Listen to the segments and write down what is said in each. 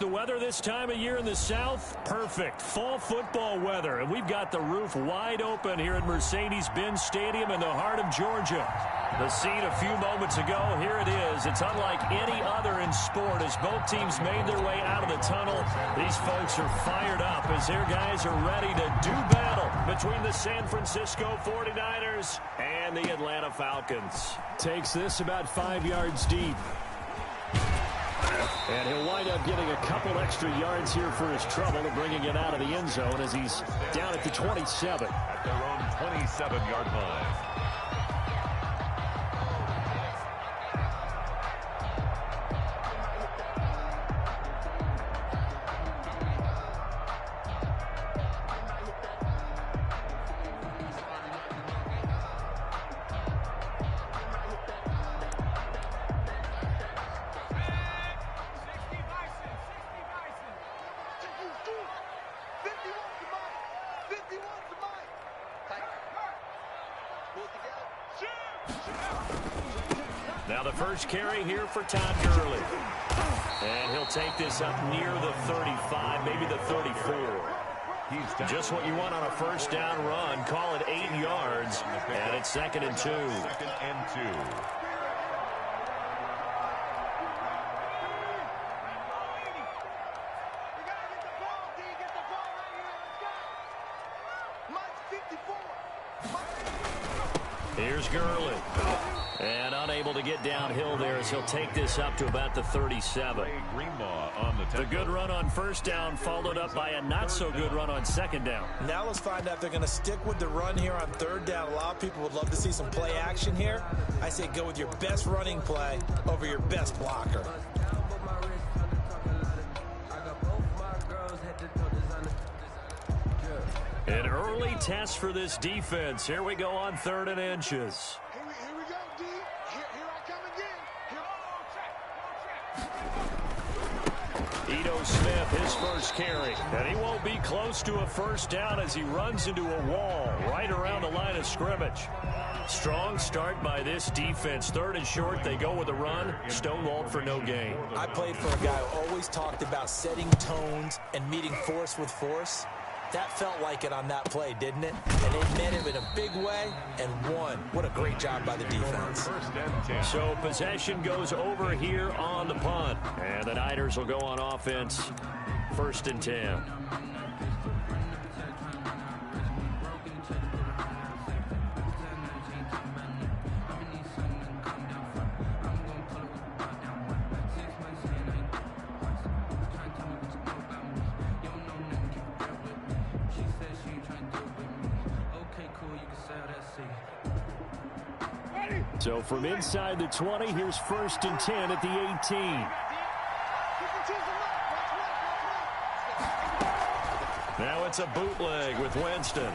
the weather this time of year in the South? Perfect. Fall football weather. And we've got the roof wide open here at Mercedes-Benz Stadium in the heart of Georgia. The scene a few moments ago, here it is. It's unlike any other in sport as both teams made their way out of the tunnel. These folks are fired up as their guys are ready to do battle between the San Francisco 49ers and the Atlanta Falcons. Takes this about 5 yards deep. And he'll wind up getting a couple extra yards here for his trouble and bringing it out of the end zone as he's down at the 27. At their own 27-yard line. Now the first carry here for Todd Gurley. And he'll take this up near the 35, maybe the 34. Just what you want on a first down run. Call it 8 yards. And it's 2nd and 2. 2nd and 2. Here's Gurley. And unable to get downhill there as he'll take this up to about the 37. The good run on first down followed up by a not-so-good run on second down. Now let's find out if they're going to stick with the run here on third down. A lot of people would love to see some play action here. I say go with your best running play over your best blocker. An early test for this defense. Here we go on 3rd and inches. Here we go, D. Here I come again. Ito Smith, his first carry. And he won't be close to a first down as he runs into a wall right around the line of scrimmage. Strong start by this defense. 3rd and short, they go with a run. Stonewalled for no gain. I played for a guy who always talked about setting tones and meeting force with force. That felt like it on that play, didn't it? And they met him in a big way and won. What a great job by the defense. So possession goes over here on the punt. And the Niners will go on offense. 1st and 10. So from inside the 20, here's 1st and 10 at the 18. Now it's a bootleg with Winston.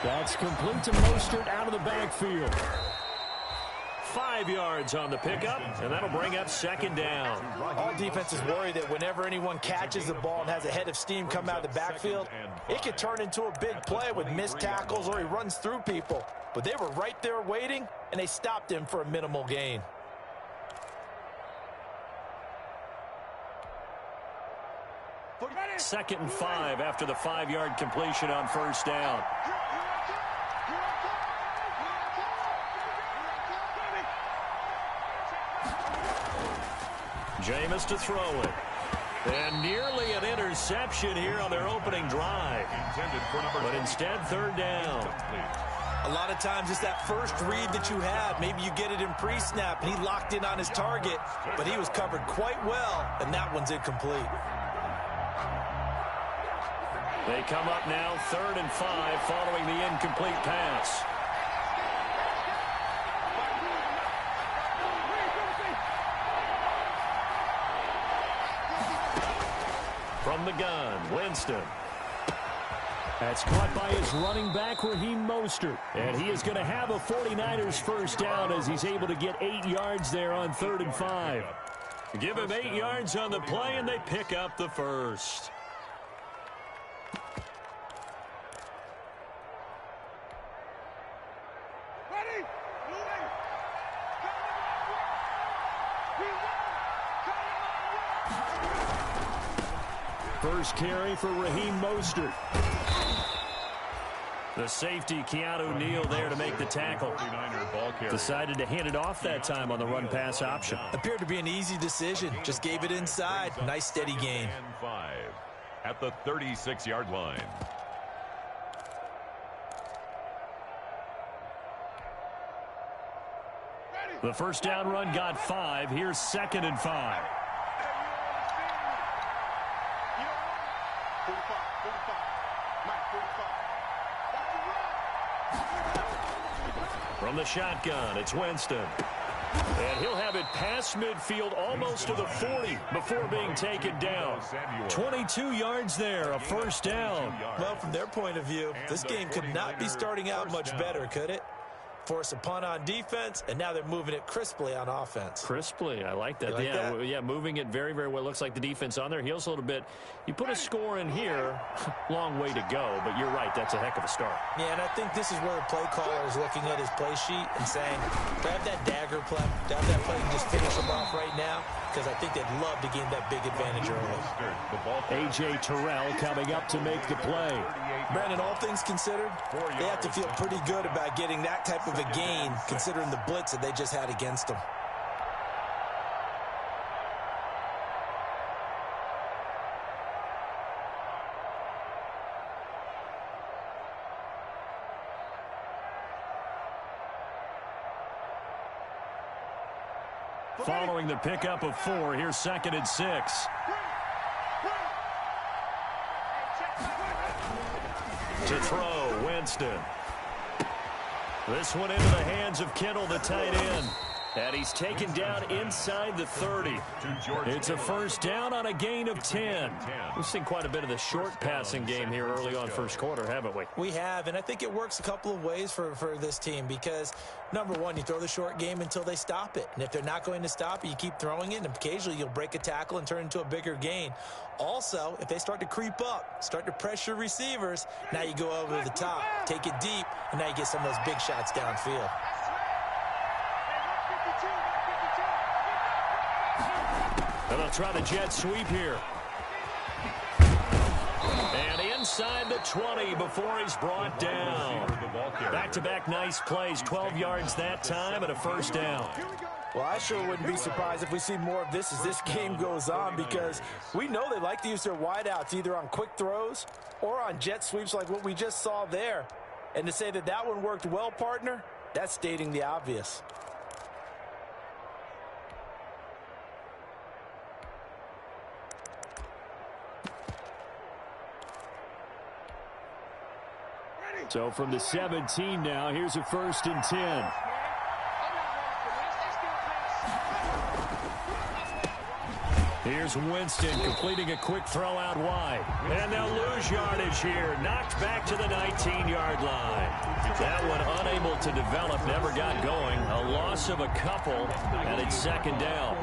That's complete to Mostert out of the backfield. 5 yards on the pickup, and that'll bring up 2nd down. All defenses worry that whenever anyone catches the ball and has a head of steam come out of the backfield, it could turn into a big play with missed tackles or he runs through people. But they were right there waiting, and they stopped him for a minimal gain. Second and 5 after the 5-yard completion on first down. Jameis to throw it. And nearly an interception here on their opening drive. But instead, 3rd down. A lot of times it's that first read that you have. Maybe you get it in pre-snap, and he locked in on his target, but he was covered quite well, and that one's incomplete. They come up now 3rd and 5 following the incomplete pass. From the gun, Winston. That's caught by his running back, Raheem Mostert. And he is going to have a 49ers first down as he's able to get 8 yards there on 3rd and 5. Give him 8 yards on the play, and they pick up the first. First carry for Raheem Mostert. The safety, Keanu Neal, there to make the tackle. Decided to hand it off that time on the run-pass option. Appeared to be an easy decision. Just gave it inside. Nice, steady gain. And 5 at the 36-yard line. The first down run got 5. Here's 2nd and 5. From the shotgun, it's Winston. And he'll have it past midfield almost to the 40 before being taken down. 22 yards there, a first down. Well, from their point of view, this game could not be starting out much better, could it? Force a punt on defense, and now they're moving it crisply on offense. Crisply, I like that. Yeah, moving it very, very well. Looks like the defense on their heels a little bit. You put a score in here, long way to go, but you're right, that's a heck of a start. Yeah, and I think this is where the play caller is looking at his play sheet and saying, grab that dagger play, grab that play and just finish them off right now, because I think they'd love to gain that big advantage early. A.J. Terrell coming up to make the play. Brandon, all things considered, they have to feel pretty good about getting that type of a gain, considering the blitz that they just had against them. Following the pickup of 4, here's 2nd and 6. To throw, Winston. This one into the hands of Kittle, the tight end. And he's taken down inside the 30. It's a first down on a gain of 10. We've seen quite a bit of the short passing game here early on first quarter, haven't we? We have, and I think it works a couple of ways for this team because, number one, you throw the short game until they stop it. And if they're not going to stop it, you keep throwing it, and occasionally you'll break a tackle and turn into a bigger gain. Also, if they start to creep up, start to pressure receivers, now you go over the top, take it deep, and now you get some of those big shots downfield. And they'll try the jet sweep here. And inside the 20 before he's brought down. Back-to-back nice plays, 12 yards that time and a first down. Well, I sure wouldn't be surprised if we see more of this as this game goes on because we know they like to use their wideouts either on quick throws or on jet sweeps like what we just saw there. And to say that that one worked well, partner, that's stating the obvious. So from the 17 now, here's a 1st and 10. Here's Winston completing a quick throw out wide. And they'll lose yardage here. Knocked back to the 19-yard line. That one unable to develop, never got going. A loss of a couple, and it's 2nd down.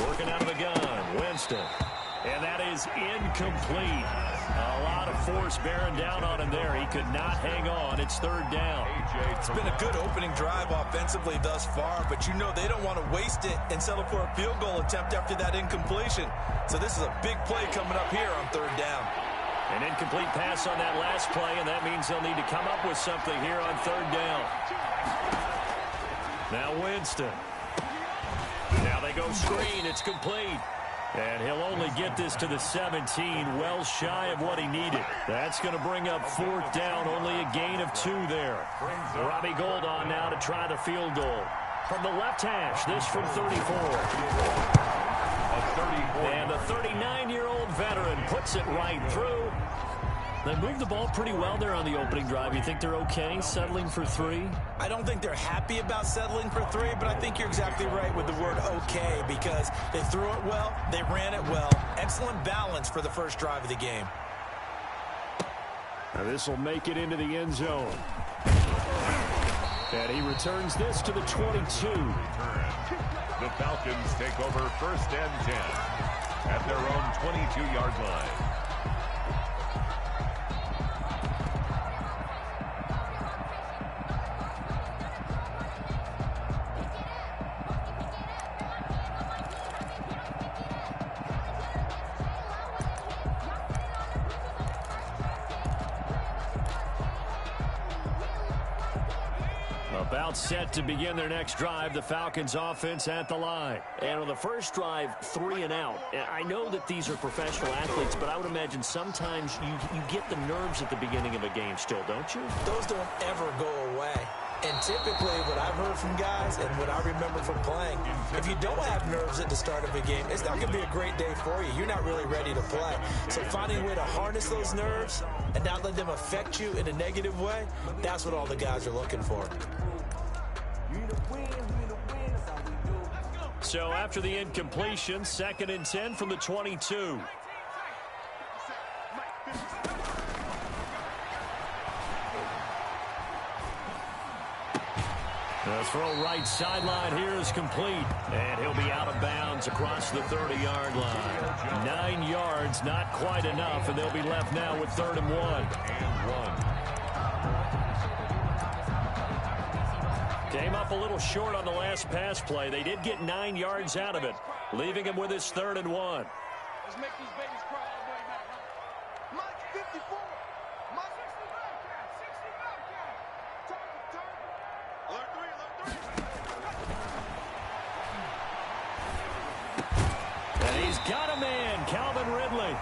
Working out of the gun, Winston. And that is incomplete. A lot of force bearing down on him there. He could not hang on. It's 3rd down. It's been a good opening drive offensively thus far, but you know they don't want to waste it and settle for a field goal attempt after that incompletion. So this is a big play coming up here on 3rd down. An incomplete pass on that last play, and that means they'll need to come up with something here on 3rd down. Now Winston. Now they go screen. It's complete. And he'll only get this to the 17, well shy of what he needed. That's going to bring up 4th down, only a gain of 2 there. Robbie Gould on now to try the field goal. From the left hash, this from 34. And the 39-year-old veteran puts it right through. They moved the ball pretty well there on the opening drive. You think they're okay settling for 3? I don't think they're happy about settling for 3, but I think you're exactly right with the word okay because they threw it well, they ran it well. Excellent balance for the first drive of the game. Now this will make it into the end zone. And he returns this to the 22. The Falcons take over 1st and 10 at their own 22-yard line. About set to begin their next drive, the Falcons offense at the line. And on the first drive, 3 and out. I know that these are professional athletes, but I would imagine sometimes you get the nerves at the beginning of a game still, don't you? Those don't ever go away. And typically what I've heard from guys and what I remember from playing, if you don't have nerves at the start of a game, it's not going to be a great day for you. You're not really ready to play. So finding a way to harness those nerves and not let them affect you in a negative way, that's what all the guys are looking for. So after the incompletion, 2nd and 10 from the 22. The throw right sideline here is complete. And he'll be out of bounds across the 30-yard line. 9 yards, not quite enough, and they'll be left now with 3rd and 1. Came up a little short on the last pass play. They did get 9 yards out of it, leaving him with his 3rd and 1. Let's make these babies cry all the way back. Mike 54. Mike 65. Target. Alert 3. And he's got a man, Calvin Ridley.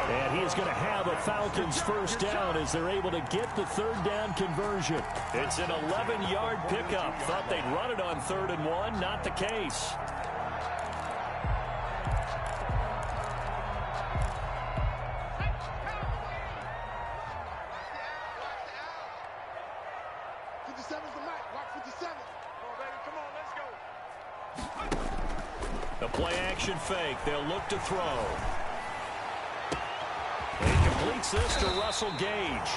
And he's going to have a Falcons first down as they're able to get the 3rd down conversion. It's an 11-yard pickup. Thought they'd run it on 3rd and 1. Not the case. The play-action fake. They'll look to throw. He completes this to Russell Gage.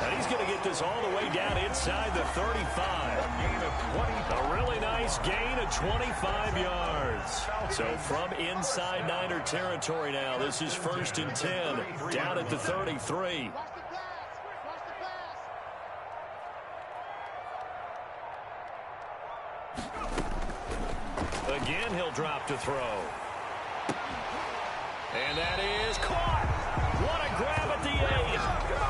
And he's going to get this all the way down inside the 35. A really nice gain of 25 yards. So from inside Niner territory now, this is 1st and 10, down at the 33. Again, he'll drop to throw. And that is caught. What a grab at the 8.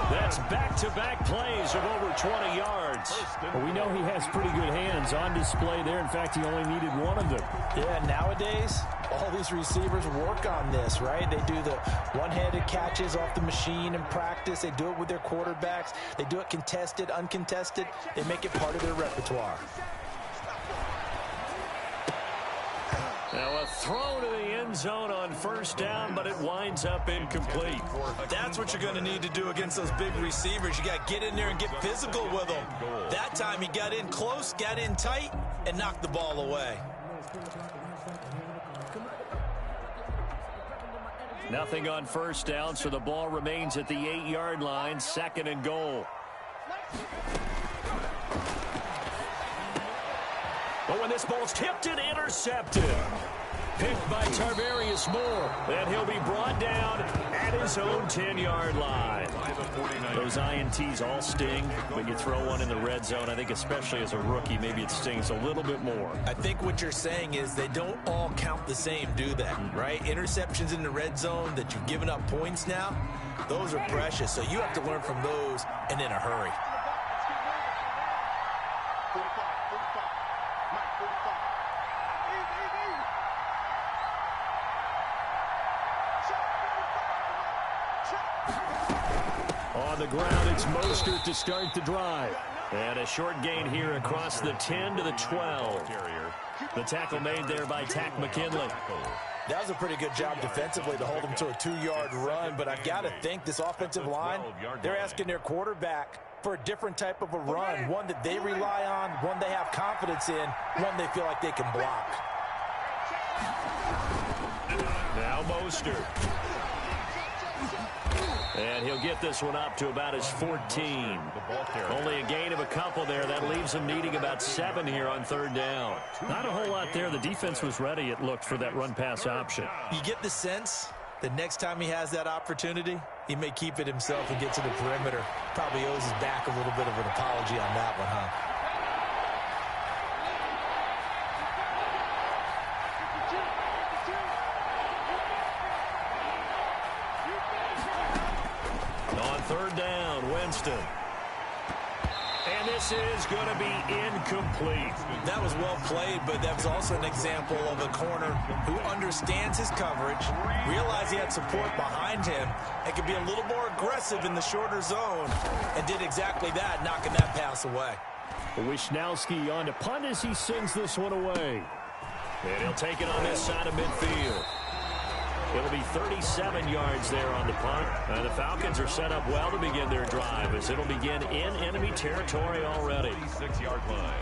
That's back-to-back plays of over 20 yards. Well, we know he has pretty good hands on display there. In fact, he only needed one of them. Yeah, nowadays, all these receivers work on this, right? They do the one-handed catches off the machine in practice. They do it with their quarterbacks. They do it contested, uncontested. They make it part of their repertoire. Now a throw to the end zone on 1st down, but it winds up incomplete. That's what you're going to need to do against those big receivers. You got to get in there and get physical with them. That time he got in close, got in tight, and knocked the ball away. Nothing on 1st down, so the ball remains at the 8-yard line, 2nd and goal. Oh, and this ball's tipped and intercepted. Picked by Tarvarius Moore. Then he'll be brought down at his own 10-yard line. Those INTs all sting, but you throw one in the red zone, I think especially as a rookie, maybe it stings a little bit more. I think what you're saying is they don't all count the same, do they? Right? Interceptions in the red zone that you've given up points now, those are precious. So you have to learn from those and in a hurry. On the ground, it's Mostert to start the drive. And a short gain here across the 10 to the 12. The tackle made there by Takk McKinley. That was a pretty good job defensively to hold them to a 2-yard run, but I've got to think this offensive line, they're asking their quarterback for a different type of a run, one that they rely on, one they have confidence in, one they feel like they can block. Now Mostert. And he'll get this one up to about his 14. Only a gain of a couple there. That leaves him needing about 7 here on 3rd down. Not a whole lot there. The defense was ready, it looked, for that run-pass option. You get the sense that next time he has that opportunity, he may keep it himself and get to the perimeter. Probably owes his back a little bit of an apology on that one, huh? On 3rd down, Winston. And this is going to be incomplete. That was well played, but that was also an example of a corner who understands his coverage, realized he had support behind him, and could be a little more aggressive in the shorter zone, and did exactly that, knocking that pass away. Wisnowski on to punt as he sends this one away. And he'll take it on this side of midfield. It'll be 37 yards there on the punt. The Falcons are set up well to begin their drive as it'll begin in enemy territory already. 6-yard line.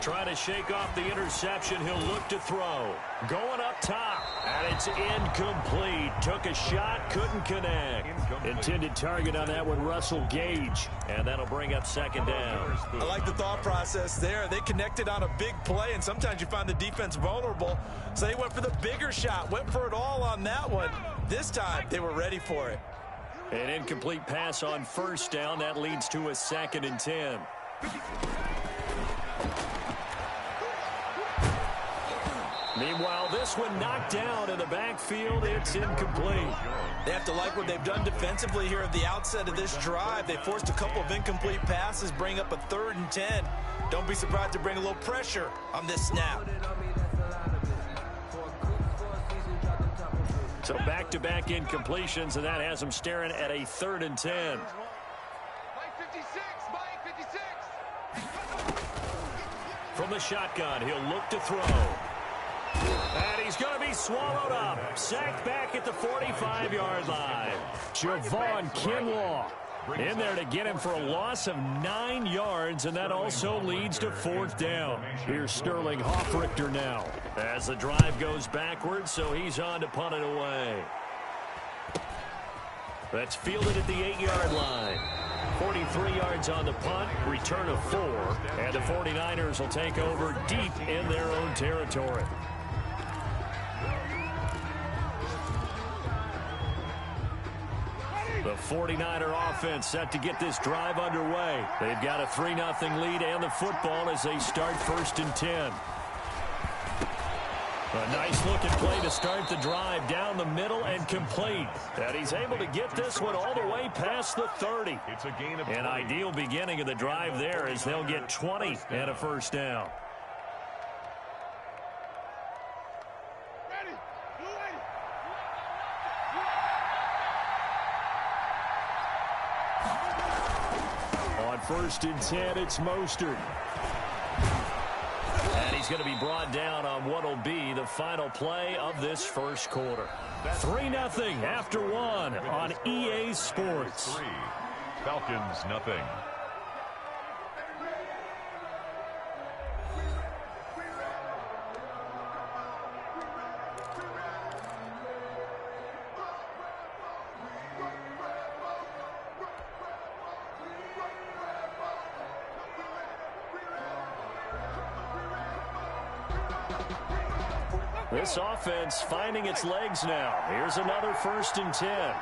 Trying to shake off the interception. He'll look to throw. Going up top. And it's incomplete. Took a shot, couldn't connect. Intended target on that one, Russell Gage. And that'll bring up second down. I like the thought process there. They connected on a big play, and sometimes you find the defense vulnerable. So they went for the bigger shot, went for it all on that one. This time, they were ready for it. An incomplete pass on first down. That leads to a 2nd and 10. Meanwhile, this one knocked down in the backfield. It's incomplete. They have to like what they've done defensively here at the outset of this drive. They forced a couple of incomplete passes, bring up a 3rd and 10. Don't be surprised to bring a little pressure on this snap. So back-to-back incompletions, and that has them staring at a 3rd and 10. From the shotgun, he'll look to throw. And he's going to be swallowed up. Sacked back at the 45-yard line. Javon Kinlaw in there to get him for a loss of 9 yards, and that also leads to 4th down. Here's Sterling Hoffrichter now. As the drive goes backwards, so he's on to punt it away. That's fielded at the 8-yard line. 43 yards on the punt, return of 4, and the 49ers will take over deep in their own territory. The 49er offense set to get this drive underway. They've got a 3-0 lead and the football as they start 1st and 10. A nice-looking play to start the drive down the middle and complete. And he's able to get this one all the way past the 30. It's a gain of An ideal beginning of the drive there as they'll get 20 and a 1st down. On 1st and 10, it's Mostert. And he's going to be brought down on what will be the final play of this first quarter. 3-0 after 1 on EA Sports. 3. Falcons, nothing. This offense finding its legs now. Here's another 1st and 10.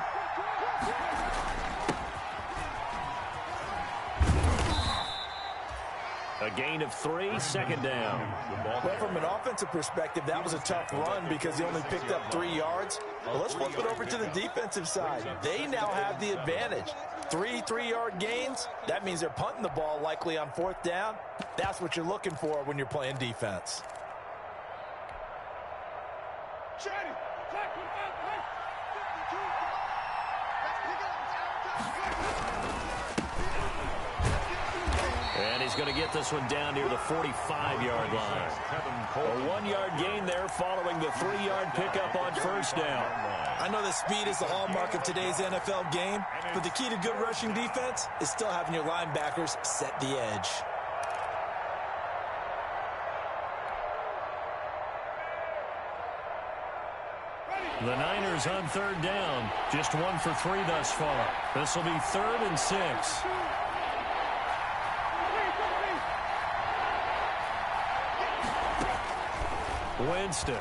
A gain of 3, 2nd down. Well, from an offensive perspective, that was a tough run because he only picked up 3 yards. But let's flip it over to the defensive side. They now have the advantage. 3 3-yard gains. That means they're punting the ball likely on 4th down. That's what you're looking for when you're playing defense. And he's going to get this one down near the 45-yard line. A 1-yard gain there following the 3-yard pickup on 1st down. I know that speed is the hallmark of today's NFL game, but the key to good rushing defense is still having your linebackers set the edge. The Niners on 3rd down. Just 1 for 3 thus far. This will be 3rd and 6. Winston.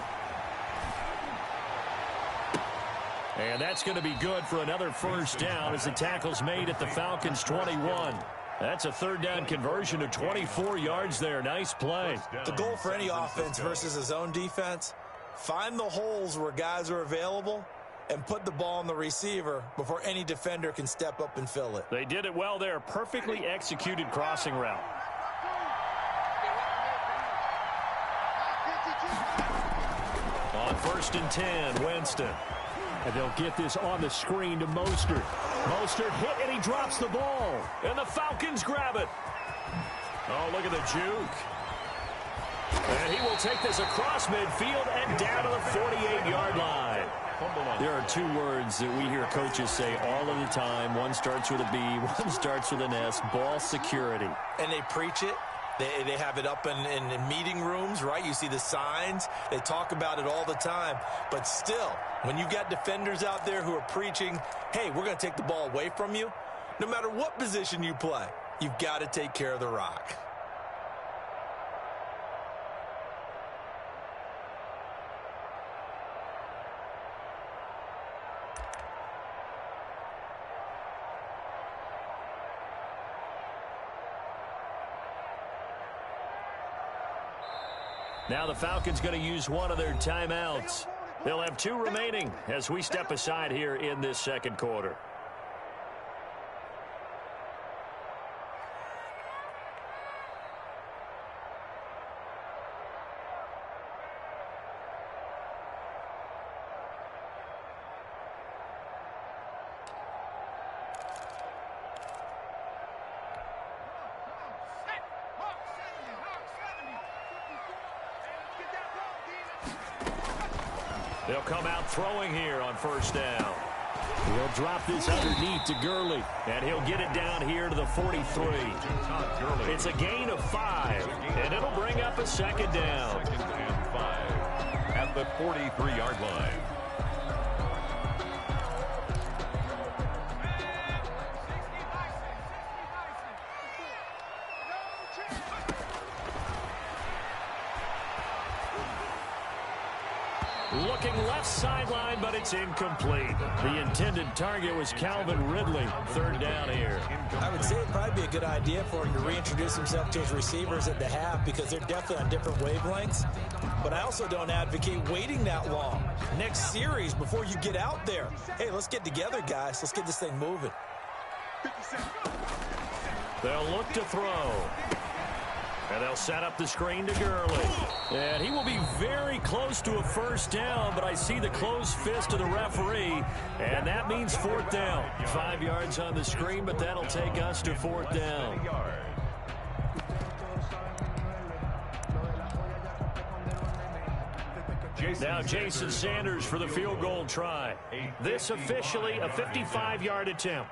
And that's going to be good for another 1st down as the tackle's made at the Falcons' 21. That's a third down conversion of 24 yards there. Nice play. The goal for any offense versus a zone defense, find the holes where guys are available and put the ball on the receiver before any defender can step up and fill it. They did it well there. Perfectly executed crossing route. On 1st and 10, Winston. And they'll get this on the screen to Mostert. Mostert hit, and he drops the ball. And the Falcons grab it. Oh, look at the juke. And he will take this across midfield and down to the 48-yard line. There are two words that we hear coaches say all of the time. One starts with a B, one starts with an S, ball security. And they preach it. They have it up in meeting rooms, right? You see the signs. They talk about it all the time. But still, when you've got defenders out there who are preaching, hey, we're going to take the ball away from you, no matter what position you play, you've got to take care of the rock. Now the Falcons going to use one of their timeouts. They'll have 2 remaining as we step aside here in this second quarter. They'll come out throwing here on 1st down. He'll drop this underneath to Gurley. And he'll get it down here to the 43. It's a gain of 5. And it'll bring up a 2nd down. 2nd and 5 at the 43-yard line. Looking left sideline, but it's incomplete. The intended target was Calvin Ridley. 3rd down here. I would say it'd probably be a good idea for him to reintroduce himself to his receivers at the half because they're definitely on different wavelengths. But I also don't advocate waiting that long. Next series before you get out there. Hey, let's get together, guys. Let's get this thing moving. They'll look to throw. And they'll set up the screen to Gurley. And he will be very close to a 1st down, but I see the closed fist of the referee, and that means 4th down. 5 yards on the screen, but that'll take us to 4th down. Now Jason Sanders for the field goal try. This officially a 55-yard attempt.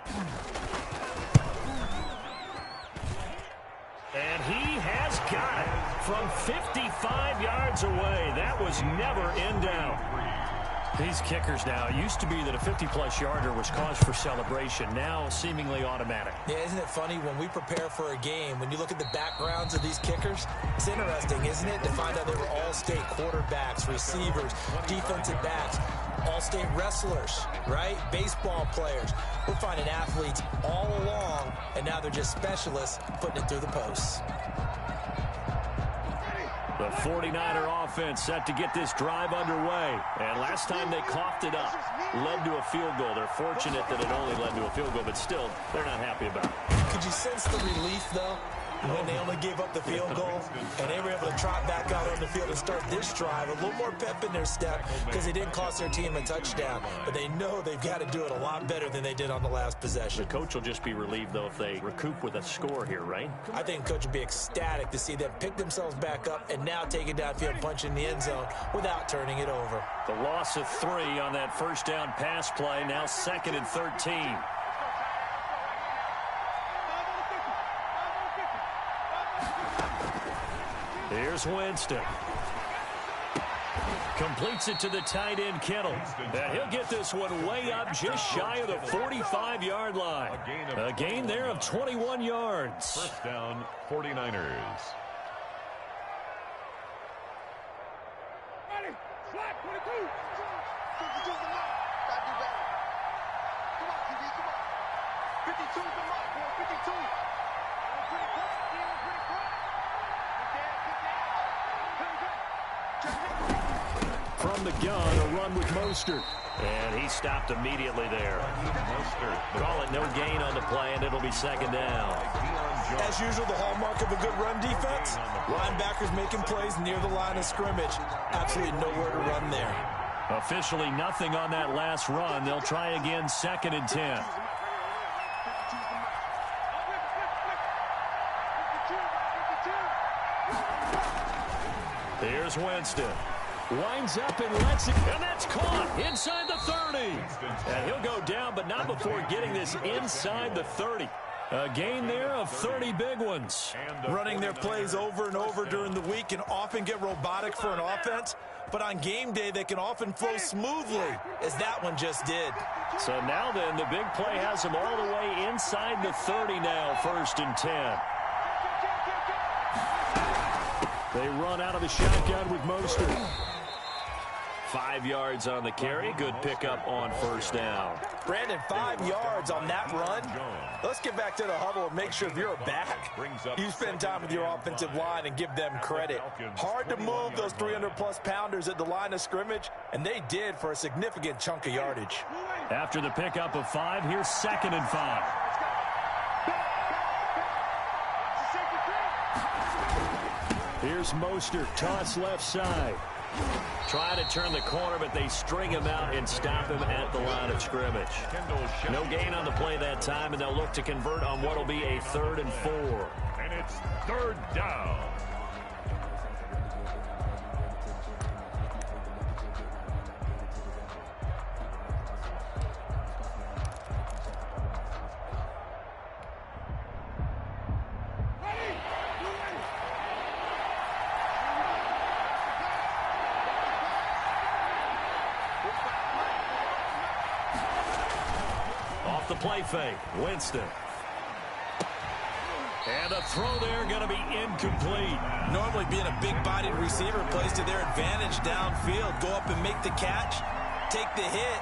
And he has got it from 55 yards away. That was never in doubt. These kickers now, it used to be that a 50-plus yarder was cause for celebration. Now seemingly automatic. Yeah, isn't it funny when we prepare for a game, when you look at the backgrounds of these kickers, it's interesting, isn't it, to find out they were all-state quarterbacks, receivers, defensive backs, all-state wrestlers, right? Baseball players. We're finding athletes all along, and now they're just specialists putting it through the posts. The 49er offense set to get this drive underway. And last time they coughed it up, led to a field goal. They're fortunate that it only led to a field goal, but still, they're not happy about it. Could you sense the relief, though, when they only gave up the field goal and they were able to trot back out on the field and start this drive? A little more pep in their step because they didn't cost their team a touchdown. But they know they've got to do it a lot better than they did on the last possession. The coach will just be relieved, though, if they recoup with a score here, right? I think the coach would be ecstatic to see them pick themselves back up and now take it downfield and punch in the end zone without turning it over. The loss of 3 on that 1st down pass play, now 2nd and 13. Here's Winston. Completes it to the tight end, Kittle. And he'll get this one way up just shy of the 45-yard line. A gain there of 21 yards. 1st down, 49ers. From the gun, a run with Mostert. And he stopped immediately there. Call it no gain on the play, and it'll be second down. As usual, the hallmark of a good run defense, linebackers making plays near the line of scrimmage. Absolutely nowhere to run there. Officially nothing on that last run. They'll try again, 2nd and 10. Here's Winston. Winds up and lets it, and that's caught inside the 30. And he'll go down, but not before getting this inside the 30. A gain there of 30 big ones. Running their plays over and over during the week can often get robotic for an offense, but on game day they can often flow smoothly, as that one just did. So now then, the big play has them all the way inside the 30 now, 1st and 10. They run out of the shotgun with Mostert. 5 yards on the carry. Good pickup on 1st down. Brandon, 5 yards on that run. Let's get back to the huddle and make sure if you're a back, you spend time with your offensive line and give them credit. Hard to move those 300-plus pounders at the line of scrimmage, and they did for a significant chunk of yardage. After the pickup of 5, here's 2nd and 5. Here's Mostert, toss left side. Try to turn the corner, but they string him out and stop him at the line of scrimmage. No gain on the play that time, and they'll look to convert on what will be a 3rd and 4. And it's 3rd down. The play fake, Winston. And a throw there going to be incomplete. Normally being a big-bodied receiver plays to their advantage downfield. Go up and make the catch, take the hit,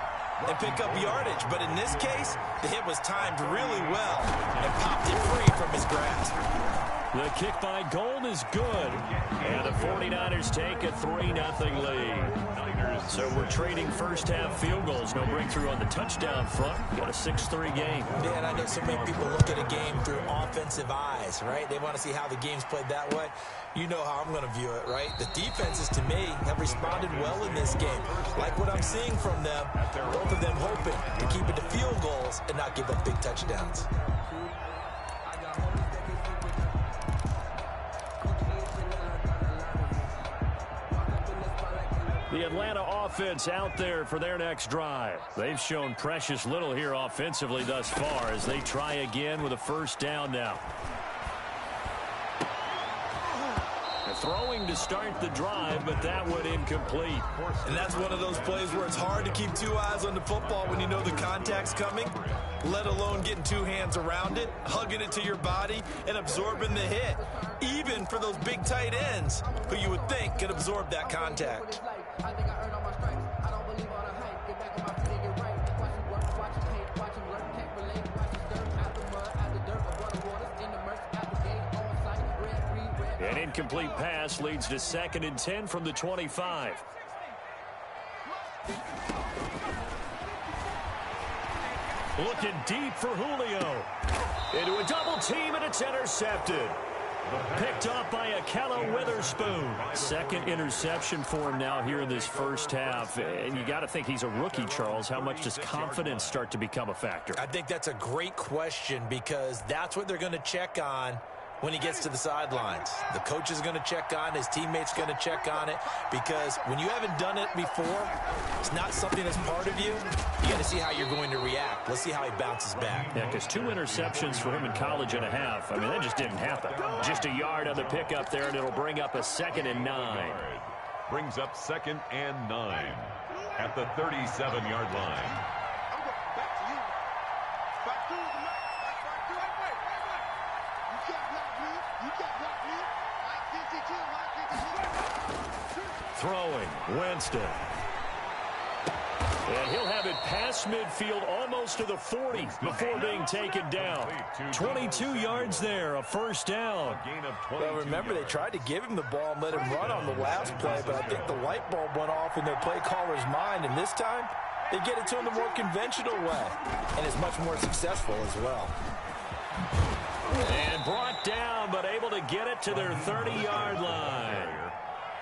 and pick up yardage. But in this case, the hit was timed really well and popped it free from his grasp. The kick by Gold is good. And the 49ers take a 3-0 lead. So we're trading first-half field goals. No breakthrough on the touchdown front. Got a 6-3 game. Yeah, and I know so many people look at a game through offensive eyes, right? They want to see how the game's played that way. You know how I'm going to view it, right? The defenses, to me, have responded well in this game. Like what I'm seeing from them, both of them hoping to keep it to field goals and not give up big touchdowns. The Atlanta offense out there for their next drive. They've shown precious little here offensively thus far as they try again with a 1st down now. Throwing to start the drive, but that one incomplete. And that's one of those plays where it's hard to keep 2 eyes on the football when you know the contact's coming, let alone getting 2 hands around it, hugging it to your body, and absorbing the hit. Even for those big tight ends who you would think could absorb that contact. I think I earned all my stripes. I don't believe all the hype. Get back on my feet and get right. Watch him work, watch him hate, watch him learn, can't relate. Watch his dirt, out the mud, out the dirt, above the waters, in the murk, out the gate, on sight, red, green, red. An incomplete pass leads to 2nd and 10 from the 25. Looking deep for Julio. Into a double team, and it's intercepted. Picked off by Ahkello Witherspoon. 2nd interception for him now here in this 1st half. And you got to think he's a rookie, Charles. How much does confidence start to become a factor? I think that's a great question because that's what they're going to check on when he gets to the sidelines. The coach is going to check on it. His teammates going to check on it because when you haven't done it before, it's not something that's part of you. You got to see how you're going to react. Let's see how he bounces back. Yeah, because 2 interceptions for him in college and a half. I mean, that just didn't happen. Just a yard on the pickup there, and it'll bring up a 2nd and 9. Brings up 2nd and 9 at the 37-yard line. Throwing, Winston. And he'll have it past midfield almost to the 40 before being taken down. 22 yards there, a first down. Well, remember, they tried to give him the ball and let him run on the last play, but I think the light bulb went off in their play caller's mind, and this time they get it to him the more conventional way, and it's much more successful as well. And brought down, but able to get it to their 30-yard line.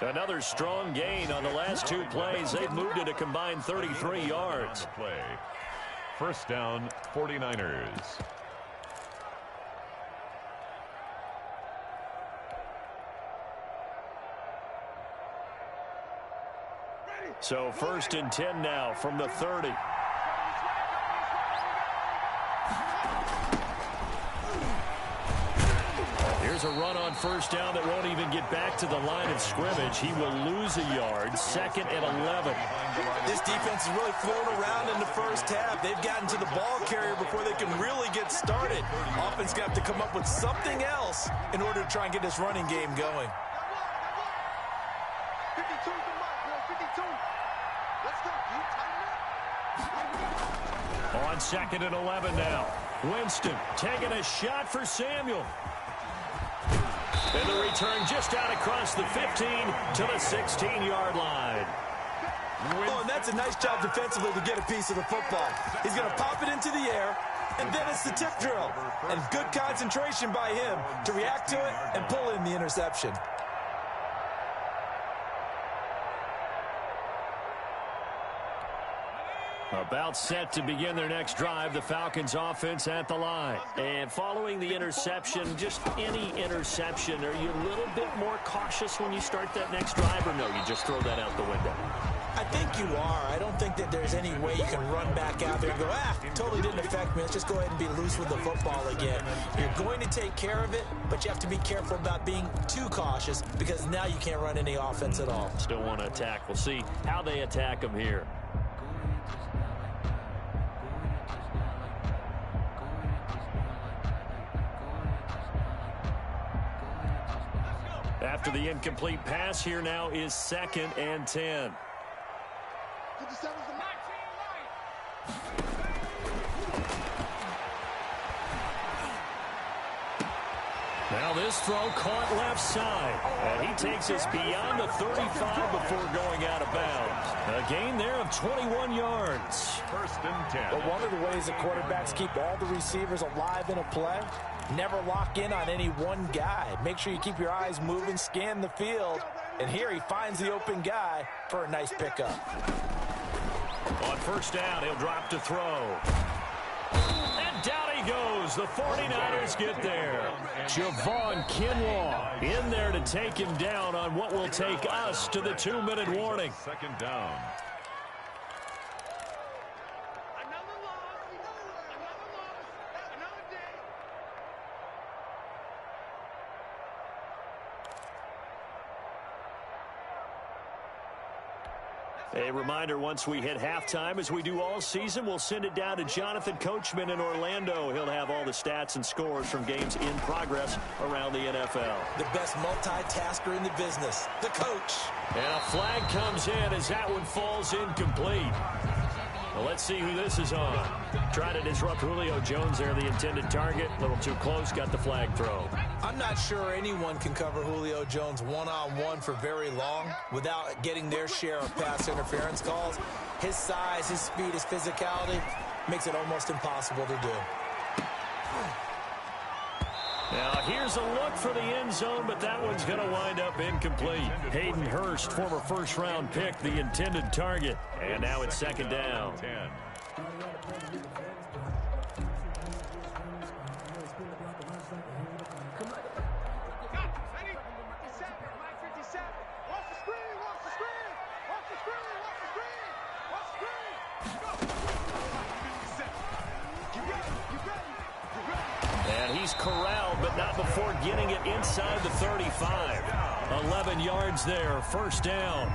Another strong gain on the last two plays. They've moved it a combined 33 yards. First down, 49ers. So 1st and 10 now from the 30. Here's a run on first down that won't even get back to the line of scrimmage. He will lose a yard. 2nd and 11. This defense is really flown around in the first half. They've gotten to the ball carrier before they can really get started. Offense got to come up with something else in order to try and get this running game going. 52 is the mark, bro. 52. Let's go. You tighten up. On 2nd and 11 now. Winston taking a shot for Samuel. And the return just out across the 15 to the 16-yard line. Oh, and that's a nice job defensively to get a piece of the football. He's going to pop it into the air, and then it's the tip drill. And good concentration by him to react to it and pull in the interception. About set to begin their next drive, the Falcons offense at the line. And following the interception, just any interception, are you a little bit more cautious when you start that next drive, or no, you just throw that out the window? I think you are. I don't think that there's any way you can run back out there and go, totally didn't affect me. Let's just go ahead and be loose with the football again. You're going to take care of it, but you have to be careful about being too cautious because now you can't run any offense at all. Still want to attack. We'll see how they attack them here. After the incomplete pass, here now is 2nd and 10. 57's the mark. Now this throw caught left side. And he takes us beyond the 35 before going out of bounds. A gain there of 21 yards. 1st and 10. But one of the ways that quarterbacks keep all the receivers alive in a play, never lock in on any one guy. Make sure you keep your eyes moving, scan the field. And here he finds the open guy for a nice pickup. On first down, he'll drop to throw. And down he goes. The 49ers get there. Javon Kinlaw in there to take him down on what will take us to the 2-minute warning. 2nd down. Another loss. Another day. A reminder, once we hit halftime, as we do all season, we'll send it down to Jonathan Coachman in Orlando. He'll have all the stats and scores from games in progress around the NFL. The best multitasker in the business, the coach. And a flag comes in as that one falls incomplete. Well, let's see who this is on. Trying to disrupt Julio Jones there, the intended target. A little too close, got the flag throw. I'm not sure anyone can cover Julio Jones one-on-one for very long without getting their share of pass interference calls. His size, his speed, his physicality makes it almost impossible to do. Now, here's a look for the end zone, but that one's going to wind up incomplete. Hayden Hurst, former first-round pick, the intended target. And now it's 2nd down. 10. And he's corralled, but not before getting it inside the 35. 11 yards there, first down.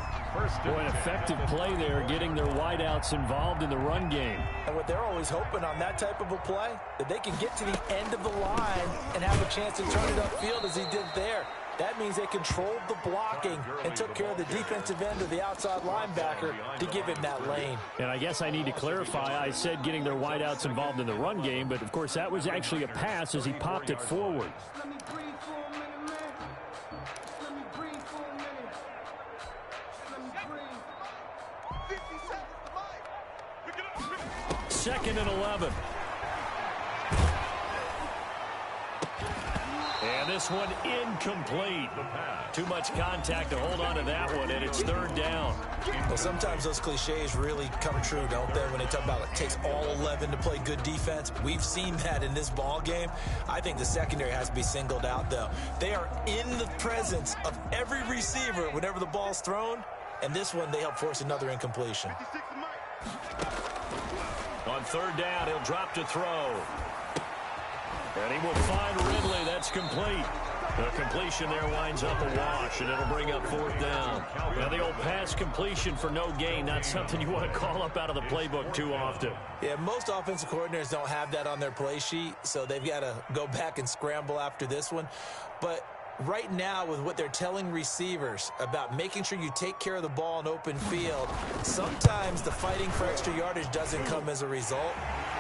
Boy, an effective play there, getting their wideouts involved in the run game. And what they're always hoping on that type of a play, that they can get to the end of the line and have a chance to turn it upfield as he did there. That means they controlled the blocking and took care of the defensive end or the outside linebacker to give him that lane. And I guess I need to clarify, I said getting their wideouts involved in the run game, but of course that was actually a pass as he popped it forward. Let me breathe for a minute, man. Let me breathe for a minute. Let me breathe. 50 seconds to Mike. Pick it up. 2nd and 11. And this one incomplete. Too much contact to hold on to that one, and it's 3rd down. Well, sometimes those cliches really come true, don't they, when they talk about it takes all 11 to play good defense. We've seen that in this ball game. I think the secondary has to be singled out, though. They are in the presence of every receiver whenever the ball's thrown, and this one they help force another incompletion. 56 to Mike. On 3rd down, he'll drop to throw. And he will find Ridley. That's complete. The completion there winds up a wash, and it'll bring up 4th down. Now, the old pass completion for no gain, not something you want to call up out of the playbook too often. Yeah, most offensive coordinators don't have that on their play sheet, so they've got to go back and scramble after this one. But right now, with what they're telling receivers about making sure you take care of the ball in open field, sometimes the fighting for extra yardage doesn't come as a result.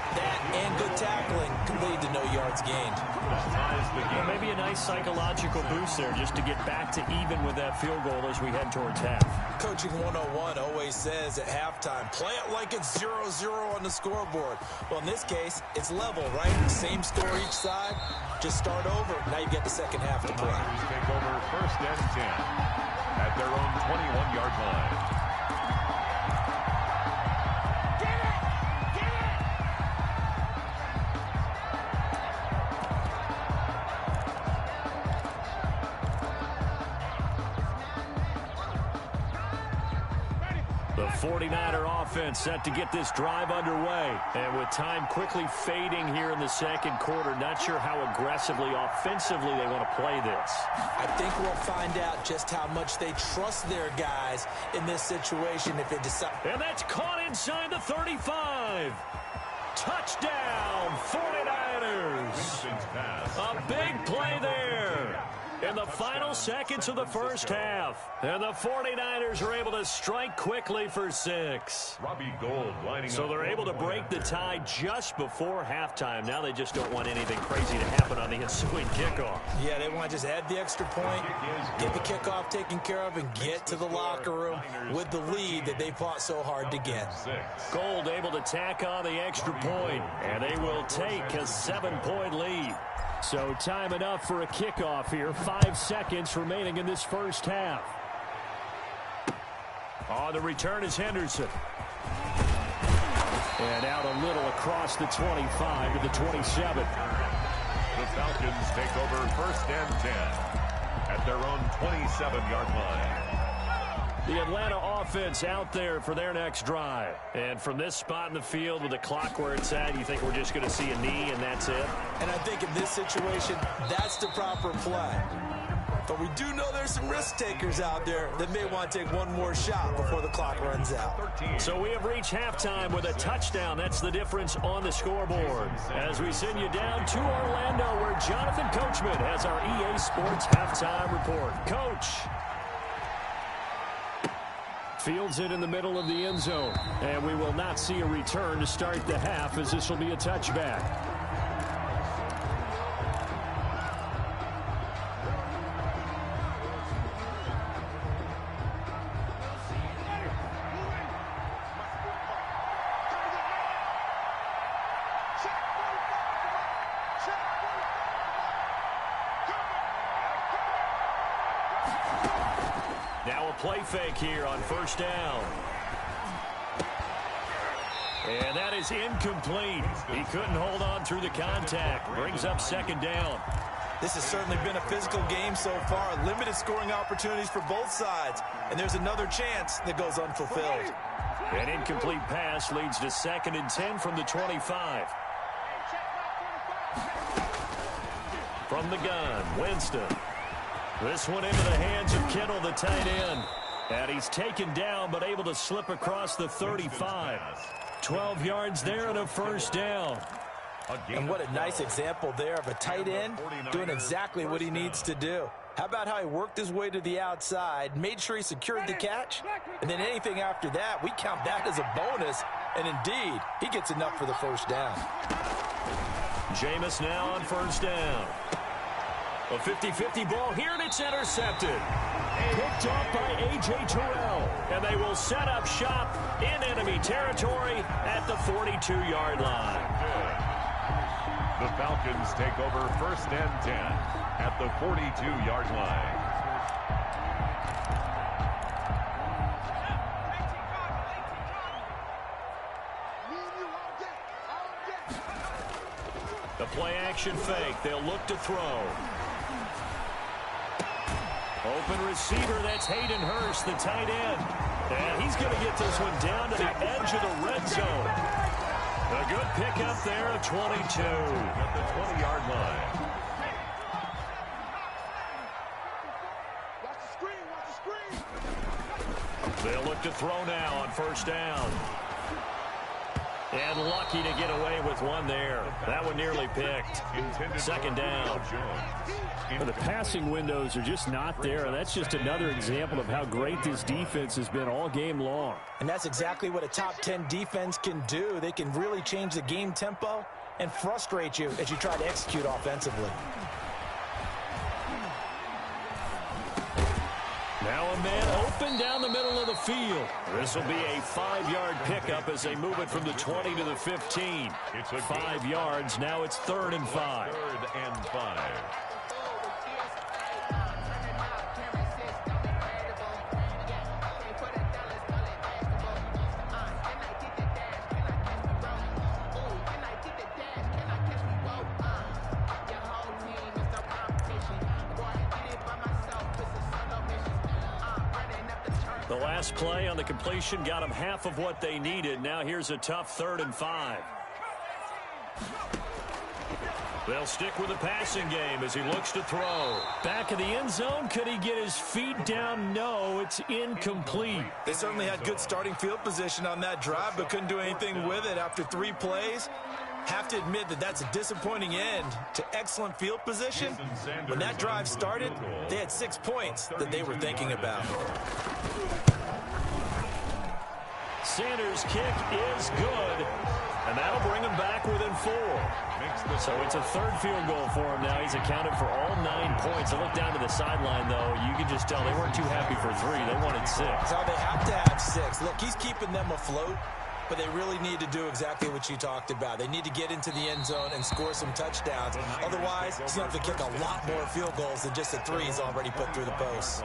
That and good tackling can lead to no yards gained. Well, maybe a nice psychological boost there just to get back to even with that field goal as we head towards half. Coaching 101 always says at halftime, play it like it's 0-0 on the scoreboard. Well, in this case, it's level, right? Same score each side. Just start over. Now you get the second half to play. Take over 1st and 10 at their own 21-yard line. The 49er offense set to get this drive underway. And with time quickly fading here in the 2nd quarter, not sure how aggressively, offensively they want to play this. I think we'll find out just how much they trust their guys in this situation if they decide. And that's caught inside the 35. Touchdown, 49ers. A big play there in the final seconds of the 1st half. And the 49ers are able to strike quickly for 6. Robbie Gould lining So up. they're able to break the tie just before halftime. Now they just don't want anything crazy to happen on the ensuing kickoff. Yeah, they want to just add the extra point, get the kickoff taken care of, and get to the locker room with the lead that they fought so hard to get. Gould able to tack on the extra point, and they will take a 7-point lead. So time enough for a kickoff here. 5 seconds remaining in this 1st half. On the return is Henderson. And out a little across the 25 to the 27. The Falcons take over 1st and 10 at their own 27-yard line. The Atlanta offense out there for their next drive. And from this spot in the field with the clock where it's at, you think we're just going to see a knee and that's it? And I think in this situation, that's the proper play. But we do know there's some risk takers out there that may want to take one more shot before the clock runs out. So we have reached halftime with a touchdown. That's the difference on the scoreboard. As we send you down to Orlando, where Jonathan Coachman has our EA Sports halftime report. Coach. Fields it in the middle of the end zone. And we will not see a return to start the half, as this will be a touchback. Now a play fake here on 1st down. And that is incomplete. He couldn't hold on through the contact. Brings up 2nd down. This has certainly been a physical game so far. Limited scoring opportunities for both sides. And there's another chance that goes unfulfilled. An incomplete pass leads to 2nd and 10 from the 25. From the gun, Winston. This one into the hands of Kittle, the tight end. And he's taken down, but able to slip across the 35. 12 yards there and a 1st down. And what a nice example there of a tight end doing exactly what he needs to do. How about how he worked his way to the outside, made sure he secured the catch, and then anything after that, we count that as a bonus. And indeed, he gets enough for the first down. Jameis now on first down. A 50-50 ball here, and it's intercepted. Picked off by A.J. Terrell. And they will set up shop in enemy territory at the 42-yard line. The Falcons take over first and 10 at the 42-yard line. The play-action fake. They'll look to throw. Open receiver. That's Hayden Hurst, the tight end. And he's going to get this one down to the edge of the red zone. A good pickup there at 22. At the 20-yard line. They'll look to throw now on first down. And lucky to get away with one there. That one nearly picked. Second down. Well, the passing windows are just not there. And that's just another example of how great this defense has been all game long. And that's exactly what a top 10 defense can do. They can really change the game tempo and frustrate you as you try to execute offensively. Now a man open down the middle of the field. This will be a 5-yard pickup as they move it from the 20 to the 15. It's a 5 yards. Now it's 3rd and 5. 3rd and 5. The last play on the completion got them half of what they needed. Now here's a tough 3rd and 5. They'll stick with the passing game as he looks to throw. Back of the end zone. Could he get his feet down? No, it's incomplete. They certainly had good starting field position on that drive, but couldn't do anything with it after 3 plays. Have to admit that that's a disappointing end to excellent field position. When that drive started, they had 6 points that they were thinking about. Sanders' kick is good, and that'll bring him back within 4. So it's a 3rd field goal for him now. He's accounted for all 9 points. I look down to the sideline, though. You can just tell they weren't too happy for 3. They wanted 6. So they have to have 6. Look, he's keeping them afloat, but they really need to do exactly what you talked about. They need to get into the end zone and score some touchdowns. Otherwise, he's going to have to kick a lot more field goals than just the 3 he's already put through the post.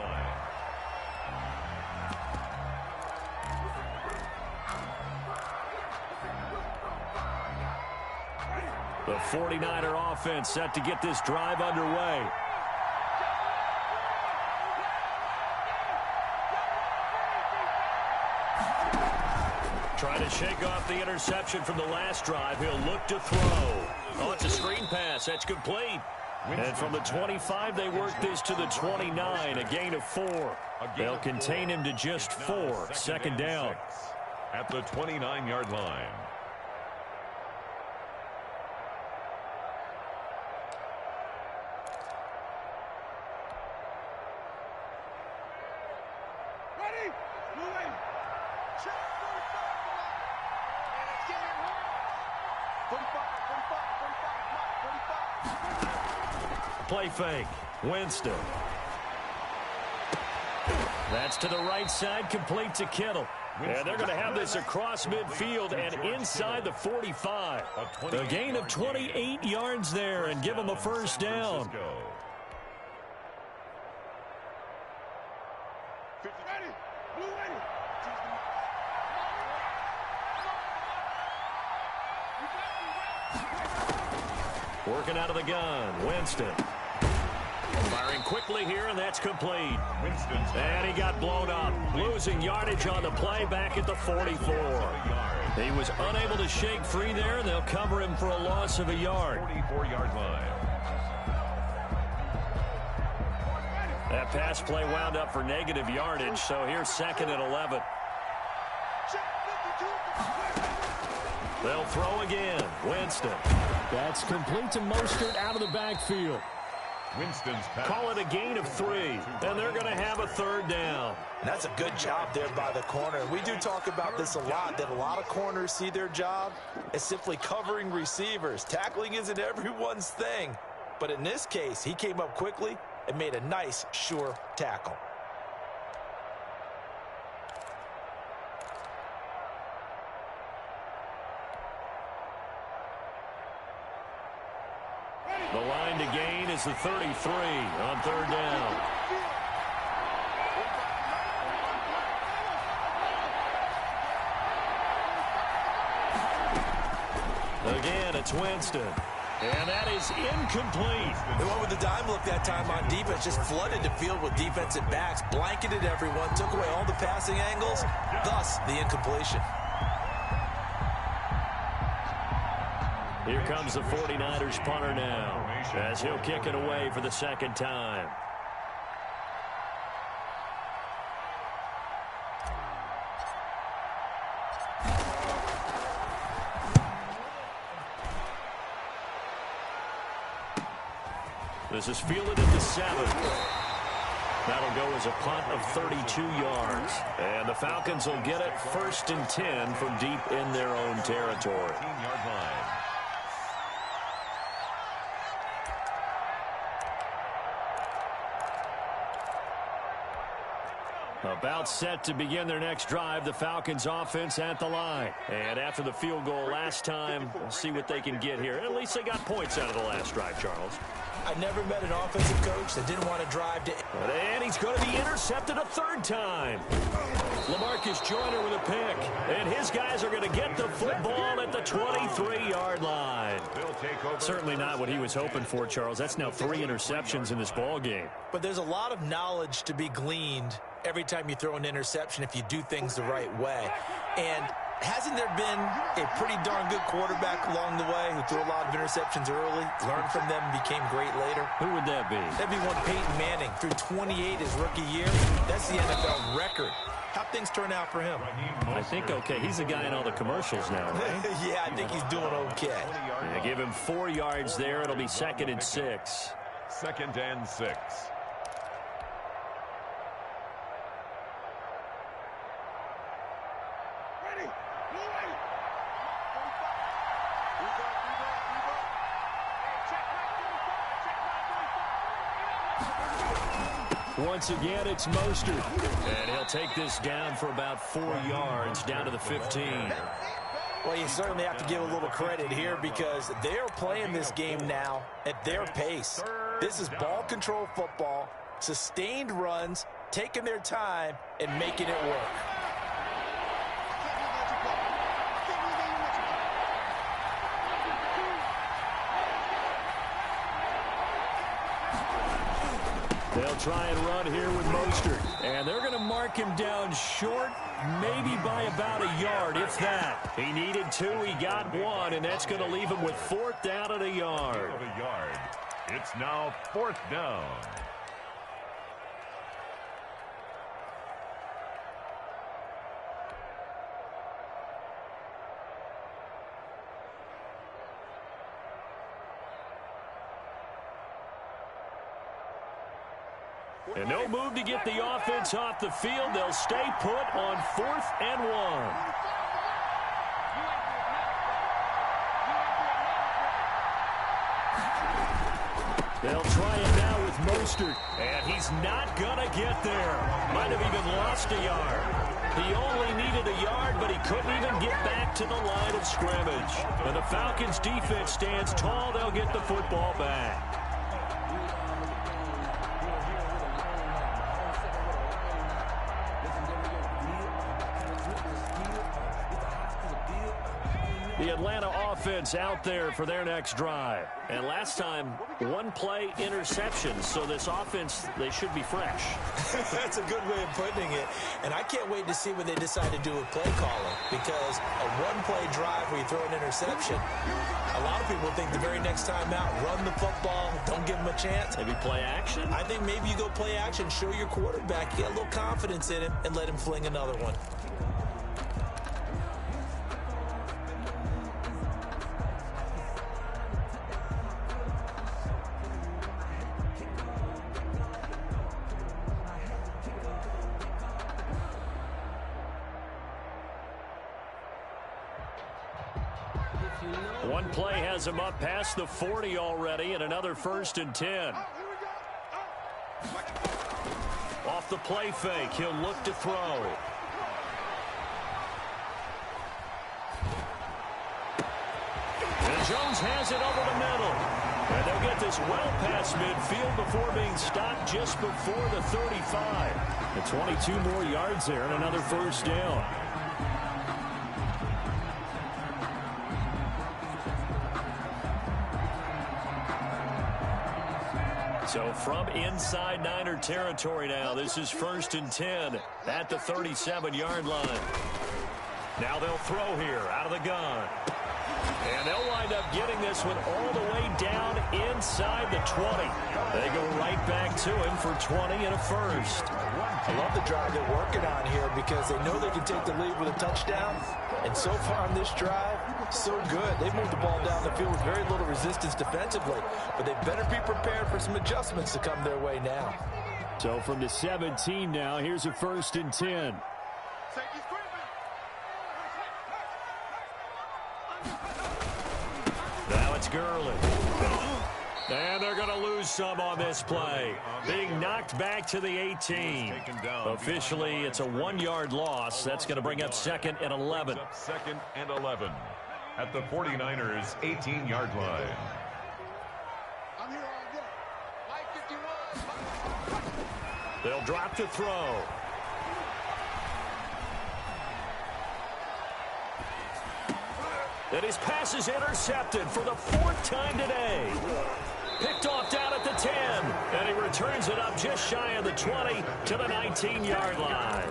The 49er offense set to get this drive underway. Trying to shake off the interception from the last drive. He'll look to throw. Oh, it's a screen pass. That's complete. And from the 25, they work this to the 29, a gain of 4. They'll contain him to just 4. Second down. At the 29-yard line. Play fake. Winston. That's to the right side, complete to Kittle. And they're going to have this across midfield and inside the 45. A gain of 28 yards there and give them a first down. Working out of the gun, Winston. Firing quickly here, and that's complete. And he got blown up. Losing yardage on the play back at the 44. He was unable to shake free there, and they'll cover him for a loss of a yard. 44-yard line. That pass play wound up for negative yardage, so here's 2nd and 11. They'll throw again. Winston. That's complete to Mostert out of the backfield. Winston's pass. Call it a gain of 3, and they're going to have a third down. And that's a good job there by the corner. We do talk about this a lot, that a lot of corners see their job as simply covering receivers. Tackling isn't everyone's thing. But in this case, he came up quickly and made a nice, sure tackle. The line to gain is the 33 on third down. Again, it's Winston. And that is incomplete. The one with the dime look that time on defense just flooded the field with defensive backs, blanketed everyone, took away all the passing angles, thus the incompletion. Here comes the 49ers punter now, as he'll kick it away for the second time. This is fielded at the 7. That'll go as a punt of 32 yards. And the Falcons will get it 1st and 10 from deep in their own territory. 15-yard line. About set to begin their next drive, the Falcons offense at the line. And after the field goal last time, we'll see what they can get here. At least they got points out of the last drive, Charles. I never met an offensive coach that didn't want to drive to... And he's going to be intercepted a third time. LaMarcus Joyner with a pick. And his guys are going to get the football at the 23-yard line. Certainly not what he was hoping for, Charles. That's now 3 interceptions in this ball game. But there's a lot of knowledge to be gleaned every time you throw an interception if you do things the right way. And hasn't there been a pretty darn good quarterback along the way who threw a lot of interceptions early, learned from them, and became great later? Who would that be? That'd be one Peyton Manning. Threw 28 his rookie year. That's the NFL record. How'd things turn out for him? I think okay. He's the guy in all the commercials now, right? Yeah, I think he's doing okay. Yeah, give him 4 yards there. It'll be 2nd and 6. 2nd and 6. Once again, it's Mostert. And he'll take this down for about 4 yards, down to the 15. Well, you certainly have to give a little credit here because they're playing this game now at their pace. This is ball control football, sustained runs, taking their time, and making it work. They'll try and run here with Mostert. And they're going to mark him down short, maybe by about a yard, if that. He needed 2, he got 1, and that's going to leave him with 4th down at a yard. It's now 4th down. And no move to get the offense off the field. They'll stay put on 4th and 1. They'll try it now with Mostert. And he's not going to get there. Might have even lost a yard. He only needed a yard, but he couldn't even get back to the line of scrimmage. And the Falcons defense stands tall. They'll get the football back. The Atlanta offense out there for their next drive. And last time, 1 play interception. So this offense, they should be fresh. That's a good way of putting it. And I can't wait to see when they decide to do a play calling. Because a 1-play drive where you throw an interception, a lot of people think the very next time out, run the football, don't give them a chance. Maybe play action? I think maybe you go play action, show your quarterback, get a little confidence in him, and let him fling another one. One play has him up past the 40 already, and another 1st and 10. Off the play fake, he'll look to throw. And Jones has it over the middle. And they'll get this well past midfield before being stopped just before the 35. And 22 more yards there and another 1st down. So from inside Niner territory now, this is 1st and 10 at the 37-yard line. Now they'll throw here out of the gun. And they'll wind up getting this one all the way down inside the 20. They go right back to him for 20 and a 1st. I love the drive they're working on here because they know they can take the lead with a touchdown. And so far on this drive, so good. They've moved the ball down the field with very little resistance defensively. But they better be prepared for some adjustments to come their way now. So from the 17 now, here's a 1st and 10. Now it's Gurley. And they're going to lose some on this play. Being knocked back to the 18. Officially, it's a 1-yard loss. That's going to bring up 2nd and 11. 2nd and 11 at the 49ers' 18-yard line. I'm here all day. Line 51. They'll drop to throw. And his pass is intercepted for the 4th time today. Picked off down at the 10. And he returns it up just shy of the 20 to the 19-yard line.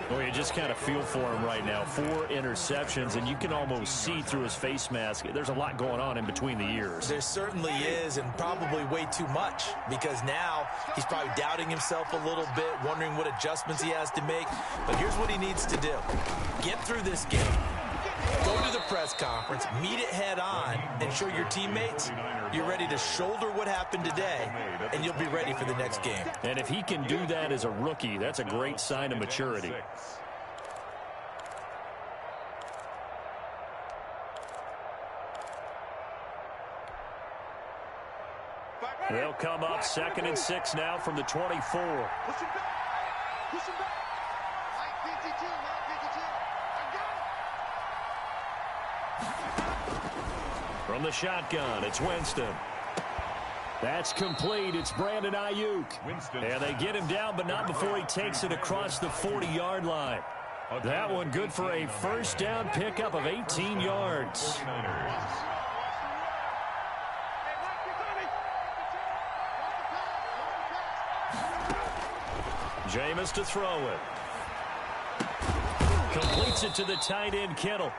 Well, you just kind of feel for him right now. 4 interceptions, and you can almost see through his face mask. There's a lot going on in between the ears. There certainly is, and probably way too much, because now he's probably doubting himself a little bit, wondering what adjustments he has to make. But here's what he needs to do. Get through this game. Go to the press conference, meet it head on, and show your teammates you're ready to shoulder what happened today, and you'll be ready for the next game. And if he can do that as a rookie, that's a great sign of maturity. They'll come up 2nd and 6 now from the 24. Push him back. Push him back. Line 52. Line 52. From the shotgun, it's Winston. That's complete. It's Brandon Ayuk. And they get him down, but not before he takes it across the 40-yard line. That one good for a 1st down pickup of 18 yards. Jameis to throw it. Completes it to the tight end, Kittle.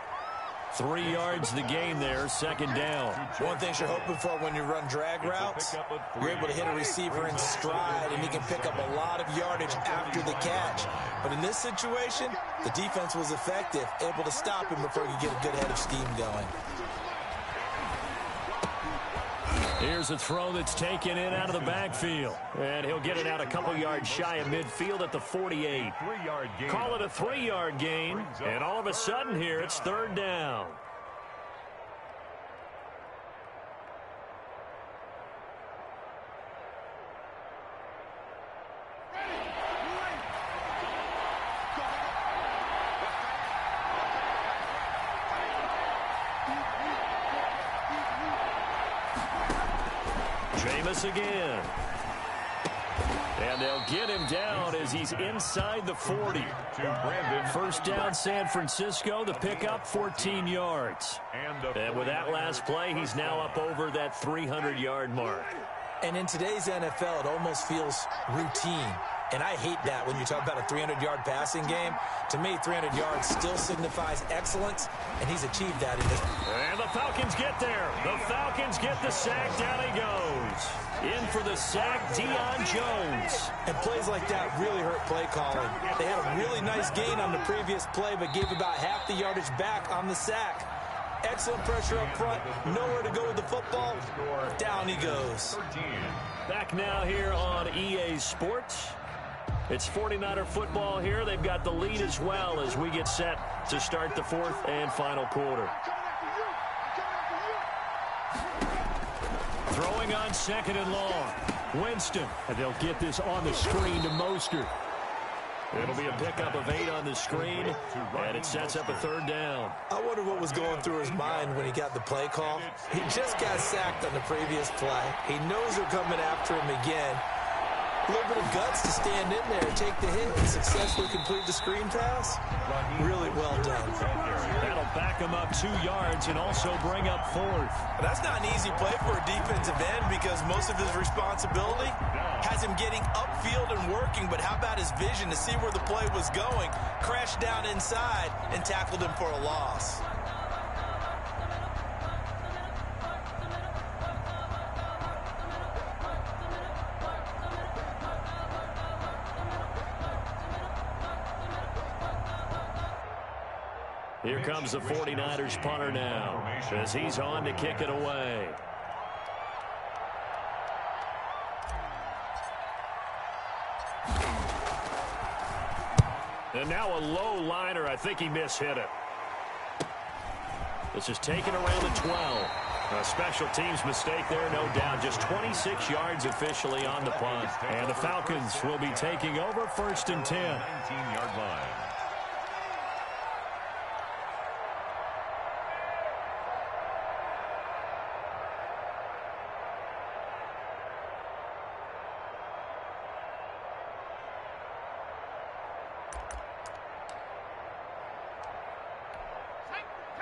3 yards the gain there, 2nd down. One thing you're hoping for when you run drag routes, you're able to hit a receiver in stride, and he can pick up a lot of yardage after the catch. But in this situation, the defense was effective, able to stop him before he could get a good head of steam going. Here's a throw that's taken in out of the backfield. And he'll get it out a couple yards shy of midfield at the 48. Call it a 3-yard gain. And all of a sudden here, it's 3rd down. Jameis again. And they'll get him down as he's inside the 40. First down, San Francisco. The pickup, 14 yards. And with that last play, he's now up over that 300-yard mark. And in today's NFL, it almost feels routine. And I hate that when you talk about a 300-yard passing game. To me, 300 yards still signifies excellence, and he's achieved that in this. And the Falcons get there. The Falcons get the sack. Down he goes. In for the sack, Deion Jones. And plays like that really hurt play calling. They had a really nice gain on the previous play, but gave about half the yardage back on the sack. Excellent pressure up front. Nowhere to go with the football. Down he goes. Back now here on EA Sports. It's 49er football here. They've got the lead as well as we get set to start the 4th and final quarter. on 2nd and long. Winston. And they'll get this on the screen to Mostert. It'll be a pickup of 8 on the screen, and it sets up a 3rd down. I wonder what was going through his mind when he got the play call. He just got sacked on the previous play. He knows they're coming after him again. A little bit of guts to stand in there, take the hit, and successfully complete the screen pass. Really well done. That'll back him up 2 yards and also bring up 4th. That's not an easy play for a defensive end because most of his responsibility has him getting upfield and working, but how about his vision to see where the play was going, crashed down inside, and tackled him for a loss. Here comes the 49ers punter now as he's on to kick it away. And now a low liner. I think he mishit it. This is taken around the 12. A special teams mistake there, no doubt. Just 26 yards officially on the punt. And the Falcons will be taking over 1st and 10. 19-yard line.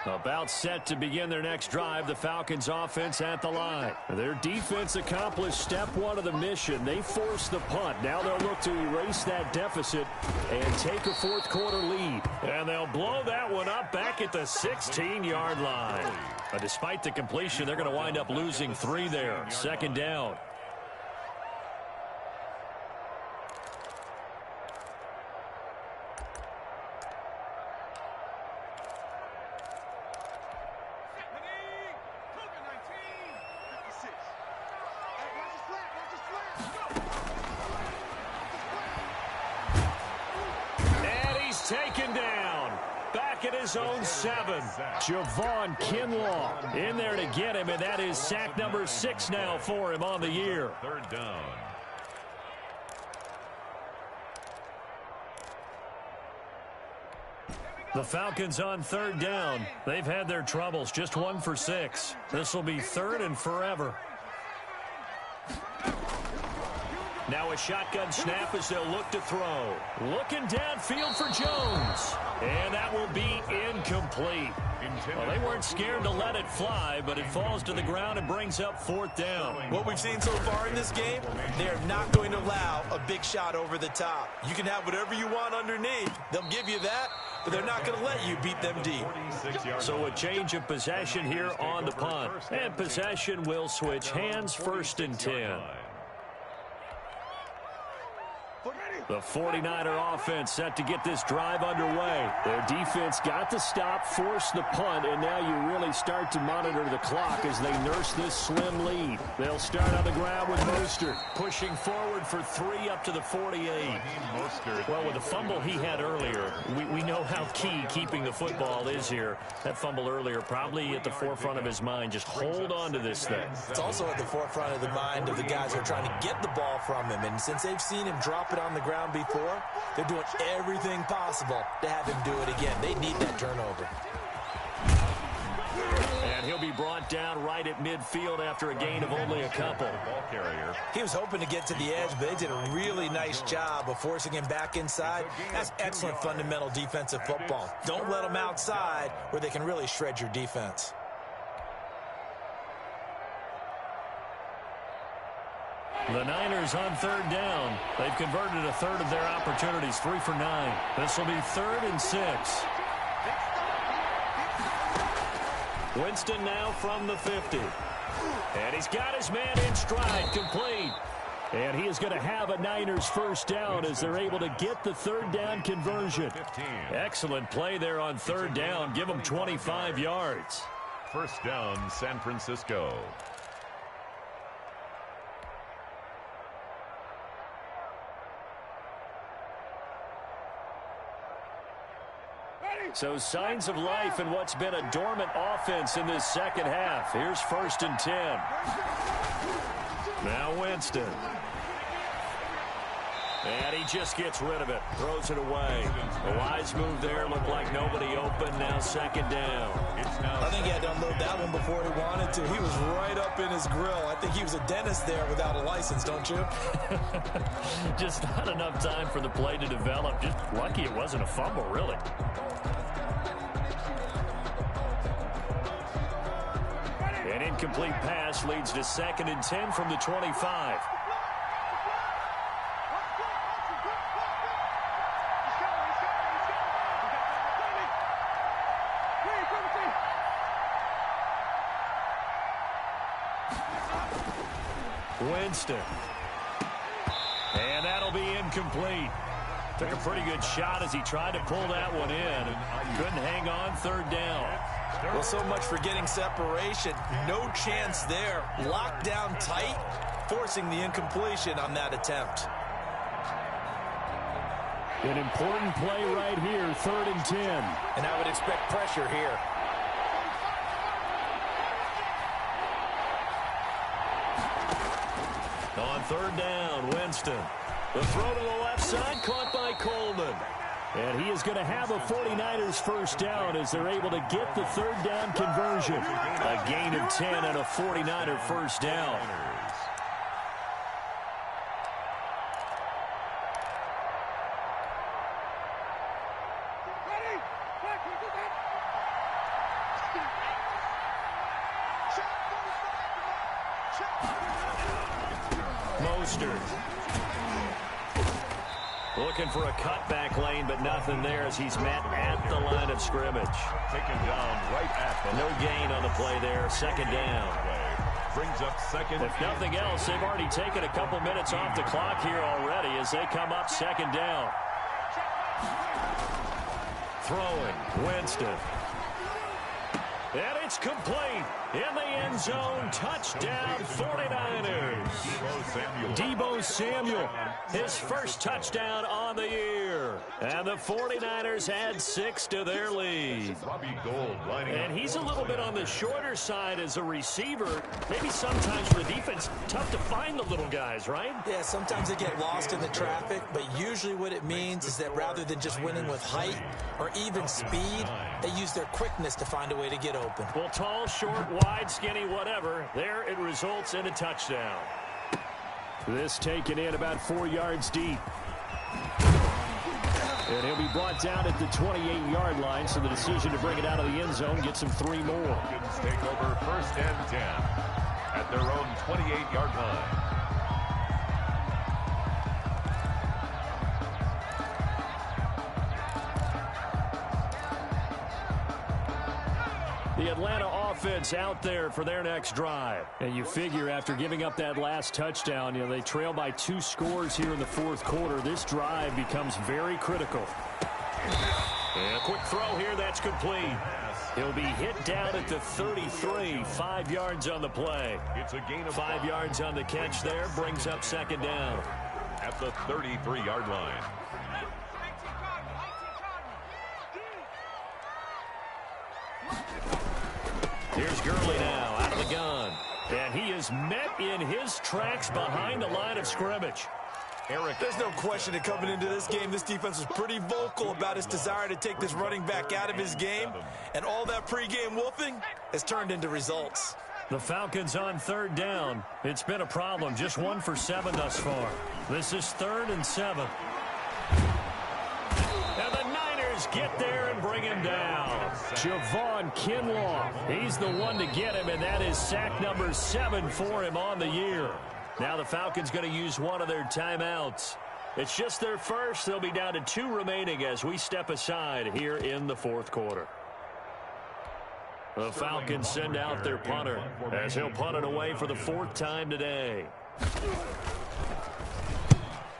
About set to begin their next drive, the Falcons offense at the line. Their defense accomplished step 1 of the mission. They forced the punt. Now they'll look to erase that deficit and take a 4th quarter lead. And they'll blow that one up back at the 16-yard line. But despite the completion, they're going to wind up losing 3 there. 2nd down. Taken down back at his own 7. Javon Kinlaw In there to get him, and that is sack number 6 now for him on the year. 3rd down. The Falcons on 3rd down. They've had their troubles, just 1 for 6. This will be 3rd and forever. Now a shotgun snap as they'll look to throw. Looking downfield for Jones. And that will be incomplete. Well, they weren't scared to let it fly, but it falls to the ground and brings up 4th down. What we've seen so far in this game, they're not going to allow a big shot over the top. You can have whatever you want underneath. They'll give you that, but they're not going to let you beat them deep. So a change of possession here on the punt. And possession will switch hands, 1st and 10. The 49er offense set to get this drive underway. Their defense got the stop, forced the punt, and now you really start to monitor the clock as they nurse this slim lead. They'll start on the ground with Mostert. Pushing forward for 3 up to the 48. Well, with the fumble he had earlier, we know how key keeping the football is here. That fumble earlier probably at the forefront of his mind. Just hold on to this thing. It's also at the forefront of the mind of the guys who are trying to get the ball from him. And since they've seen him drop it on the ground before, they're doing everything possible to have him do it again. They need that turnover. And he'll be brought down right at midfield after a gain of only a couple. Ball carrier. He was hoping to get to the edge, but they did a really nice job of forcing him back inside. That's excellent fundamental defensive football. Don't let them outside where they can really shred your defense. The Niners on 3rd down. They've converted a 1/3 of their opportunities, 3 for 9. This will be 3rd and 6. Winston now from the 50. And he's got his man in stride, complete. And he is going to have a Niners 1st down as they're able to get the 3rd down conversion. 15. Excellent play there on 3rd down. Give them 25 yards. 1st down, San Francisco. So signs of life in what's been a dormant offense in this 2nd half. Here's 1st and 10. Now Winston. And he just gets rid of it. Throws it away. A wise move there. Looked like nobody open. Now second down. I think he had to unload that one before he wanted to. He was right up in his grill. I think he was a dentist there without a license, don't you? Just not enough time for the play to develop. Just lucky it wasn't a fumble, really. An incomplete pass leads to 2nd and 10 from the 25. Winston. And that'll be incomplete. Took a pretty good shot as he tried to pull that one in. Couldn't hang on. 3rd down. Well, so much for getting separation. No chance there. Locked down tight, forcing the incompletion on that attempt. An important play right here, 3rd and 10. And I would expect pressure here. On 3rd down, Winston. The throw to the left side, caught by Coleman. And he is going to have a 49ers first down as they're able to get the 3rd down conversion. A gain of 10 and a 49er first down. Mostert. Looking for a cutback lane, but nothing there as he's met at the line of scrimmage. Taken down right at the No gain on the play there. 2nd down. Brings up 2nd. If nothing else, they've already taken a couple minutes off the clock here already as they come up 2nd down. Throwing, Winston. And it's complete. In the end zone, touchdown 49ers. Deebo Samuel, his first touchdown on the year. And the 49ers add 6 to their lead. And he's a little bit on the shorter side as a receiver. Maybe sometimes for the defense, tough to find the little guys, right? Yeah, sometimes they get lost in the traffic, but usually what it means is that rather than just winning with height or even speed, they use their quickness to find a way to get open. Well, tall, short, wide, skinny, whatever. There it results in a touchdown. This taken in about 4 yards deep. And he'll be brought down at the 28-yard line, so the decision to bring it out of the end zone gets him 3 more. Take over 1st and 10 at their own 28-yard line. The Atlanta offense out there for their next drive. And you figure after giving up that last touchdown, they trail by 2 scores here in the 4th quarter. This drive becomes very critical. And a quick throw here, that's complete. He'll be hit down at the 33, 5 yards on the play. It's a gain of 5 yards on the catch there, brings up 2nd down. At the 33-yard line. Here's Gurley now, out of the gun. And he is met in his tracks behind the line of scrimmage. There's no question that coming into this game, this defense was pretty vocal about its desire to take this running back out of his game. And all that pregame wolfing has turned into results. The Falcons on 3rd down. It's been a problem. Just 1 for 7 thus far. This is 3rd and 7. And the Niners get there and bring him down. Javon Kinlaw. He's the one to get him, and that is sack number 7 for him on the year. Now the Falcons going to use one of their timeouts. It's just their first. They'll be down to 2 remaining as we step aside here in the 4th quarter. The Falcons send out their punter as he'll punt it away for the 4th time today.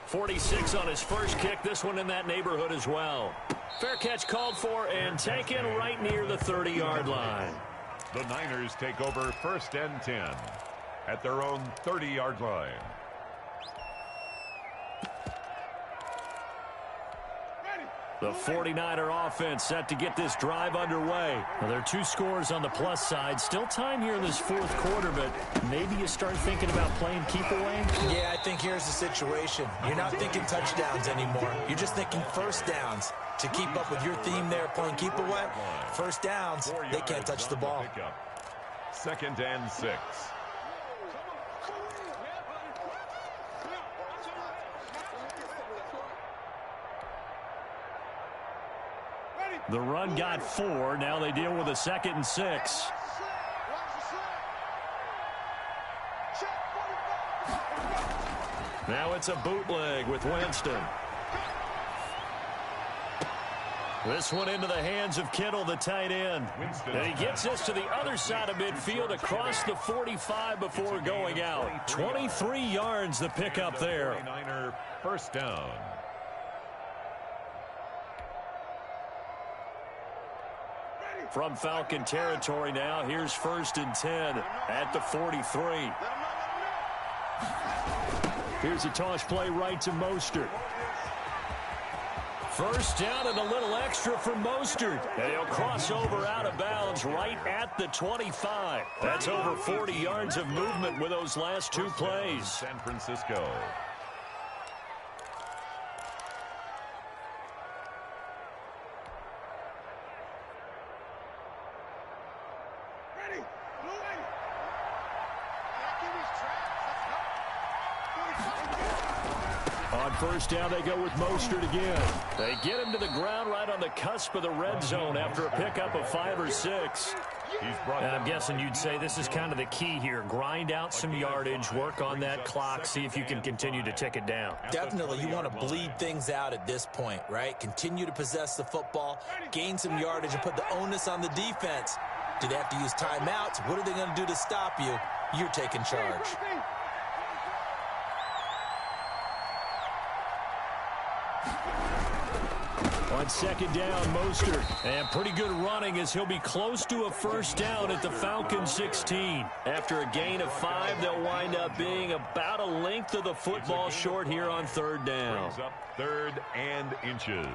46 on his first kick. This one in that neighborhood as well. Fair catch called for and taken right near the 30-yard line. The Niners take over 1st and 10 at their own 30-yard line. The 49er offense set to get this drive underway. Well, there are 2 scores on the plus side. Still time here in this 4th quarter, but maybe you start thinking about playing keep away? Yeah, I think here's the situation. You're not thinking touchdowns anymore. You're just thinking first downs. To keep up with your theme there, playing keep away, first downs, they can't touch the ball. 2nd and 6. The run got 4. Now they deal with a 2nd and 6. Now it's a bootleg with Winston. This one into the hands of Kittle, the tight end. And he gets this to the other side of midfield across the 45 before going out. 23 yards the pickup there. 49er first down. From Falcon territory now, here's 1st and 10 at the 43. Here's a toss play right to Mostert. First down and a little extra for Mostert. And he'll cross over out of bounds right at the 25. That's over 40 yards of movement with those last 2 plays. San Francisco. On first down, they go with Mostert again. They get him to the ground right on the cusp of the red zone after a pickup of 5 or 6. And I'm guessing you'd say this is kind of the key here. Grind out some yardage, work on that clock, see if you can continue to tick it down. Definitely, you want to bleed things out at this point, right? Continue to possess the football, gain some yardage, and put the onus on the defense. Do they have to use timeouts? What are they going to do to stop you? You're taking charge. On second down, Mostert. And pretty good running as he'll be close to a first down at the Falcons 16. After a gain of 5, they'll wind up being about a length of the football short here on 3rd down. Brings up 3rd and inches.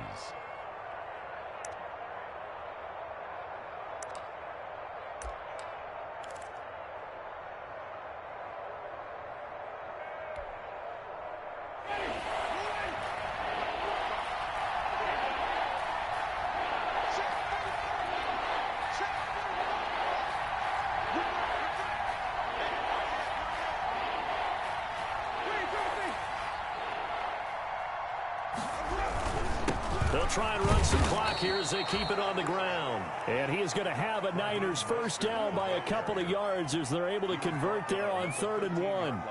They'll try and run some clock here as they keep it on the ground. And he is going to have a Niners first down by a couple of yards as they're able to convert there on 3rd and 1.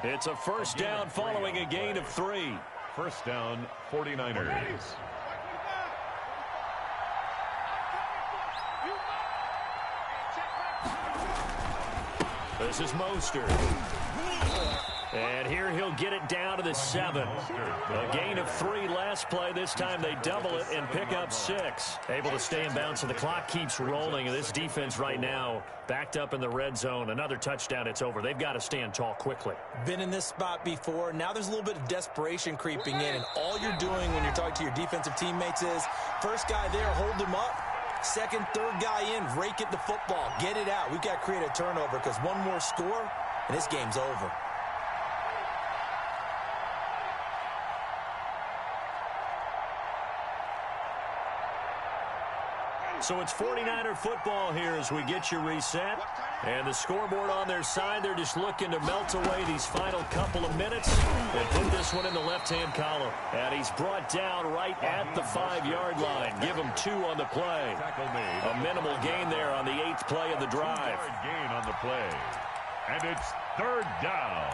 It's a first down following a gain of 3. First down, 49ers. This is Mostert. And here he'll get it down to the 7. A gain of 3 last play. This time they double it and pick up 6. Able to stay in bounds, so the clock keeps rolling. And this defense right now backed up in the red zone. Another touchdown, it's over. They've got to stand tall quickly. Been in this spot before. Now there's a little bit of desperation creeping in. And all you're doing when you're talking to your defensive teammates is, first guy there, hold him up. Second, third guy in, rake at the football. Get it out. We've got to create a turnover because one more score, and this game's over. So it's 49er football here as we get you reset. And the scoreboard on their side, they're just looking to melt away these final couple of minutes and put this one in the left-hand column. And he's brought down right at the 5-yard line. Give him 2 on the play. A minimal gain there on the 8th play of the drive. Gain on the play. And it's 3rd down.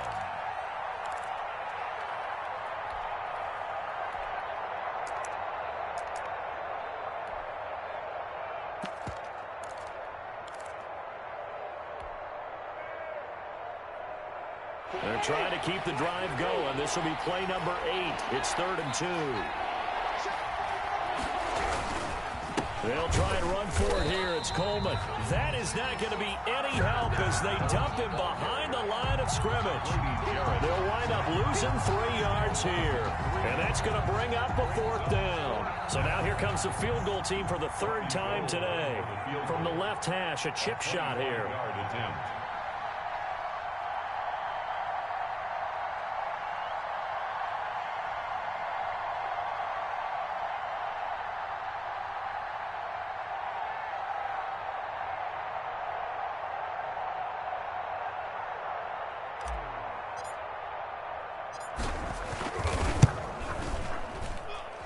They're trying to keep the drive going. This will be play number 8. It's 3rd and 2. They'll try and run for it here. It's Coleman. That is not going to be any help as they dump him behind the line of scrimmage. They'll wind up losing 3 yards here. And that's going to bring up a 4th down. So now here comes comes the field goal team for the third time today. From the left hash, a chip shot here.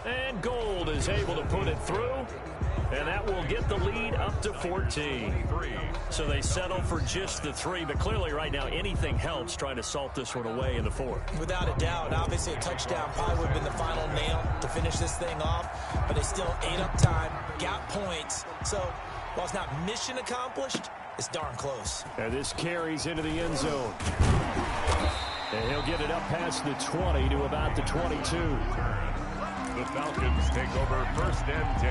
And Gold is able to put it through, and that will get the lead up to 14. So they settle for just the 3, but clearly right now anything helps trying to salt this one away in the 4th. Without a doubt, obviously a touchdown probably would have been the final nail to finish this thing off, but they still ate up time, got points. So while it's not mission accomplished, it's darn close. And this carries into the end zone. And he'll get it up past the 20 to about the 22. The Falcons take over 1st and 10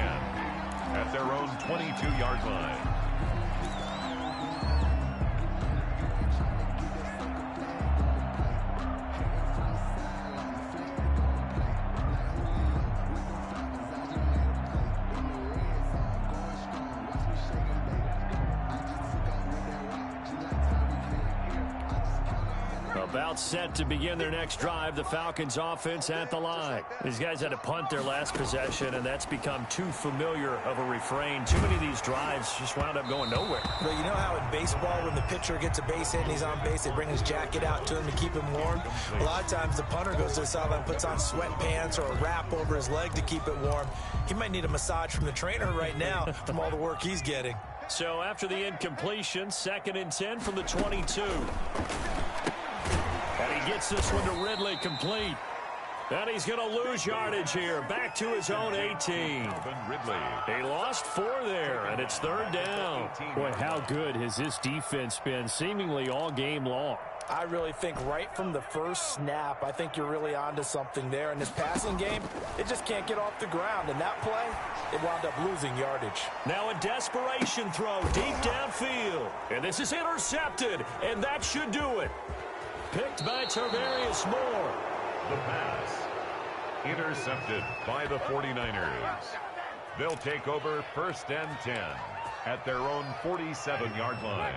at their own 22-yard line. About set to begin their next drive, the Falcons offense at the line. These guys had to punt their last possession, and that's become too familiar of a refrain. Too many of these drives just wound up going nowhere. Well, you know how in baseball when the pitcher gets a base hit and he's on base, they bring his jacket out to him to keep him warm? A lot of times the punter goes to the sideline, puts on sweatpants or a wrap over his leg to keep it warm. He might need a massage from the trainer right now from all the work he's getting. So after the incompletion, 2nd and 10 from the 22. And he gets this one to Ridley complete. And he's going to lose yardage here. Back to his own 18. He lost 4 there, and it's 3rd down. Boy, how good has this defense been seemingly all game long? I really think right from the first snap, I think you're really onto something there. In this passing game, it just can't get off the ground. And that play, it wound up losing yardage. Now a desperation throw deep downfield. And this is intercepted, and that should do it. Picked by Tarvarius Moore. The pass intercepted by the 49ers. They'll take over 1st and 10 at their own 47-yard line.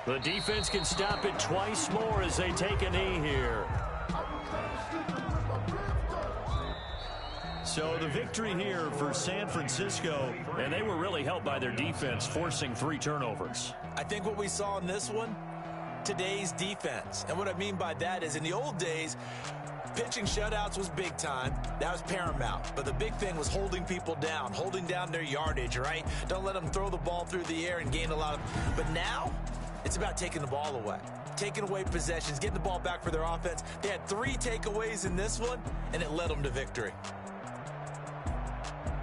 The defense can stop it twice more as they take a knee here. So the victory here for San Francisco, and they were really helped by their defense, forcing 3 turnovers. I think what we saw in this one, today's defense. And what I mean by that is in the old days, pitching shutouts was big time. That was paramount. But the big thing was holding people down, holding down their yardage, right? Don't let them throw the ball through the air and gain a lot of... But now, it's about taking the ball away. Taking away possessions, getting the ball back for their offense. They had 3 takeaways in this one, and it led them to victory.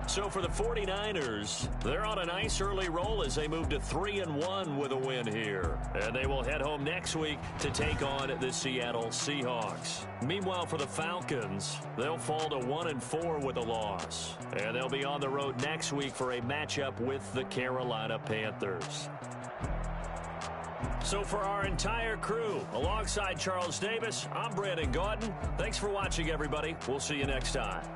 So for the 49ers, they're on a nice early roll as they move to 3-1 with a win here. And they will head home next week to take on the Seattle Seahawks. Meanwhile, for the Falcons, they'll fall to 1-4 with a loss. And they'll be on the road next week for a matchup with the Carolina Panthers. So for our entire crew, alongside Charles Davis, I'm Brandon Gaudin. Thanks for watching, everybody. We'll see you next time.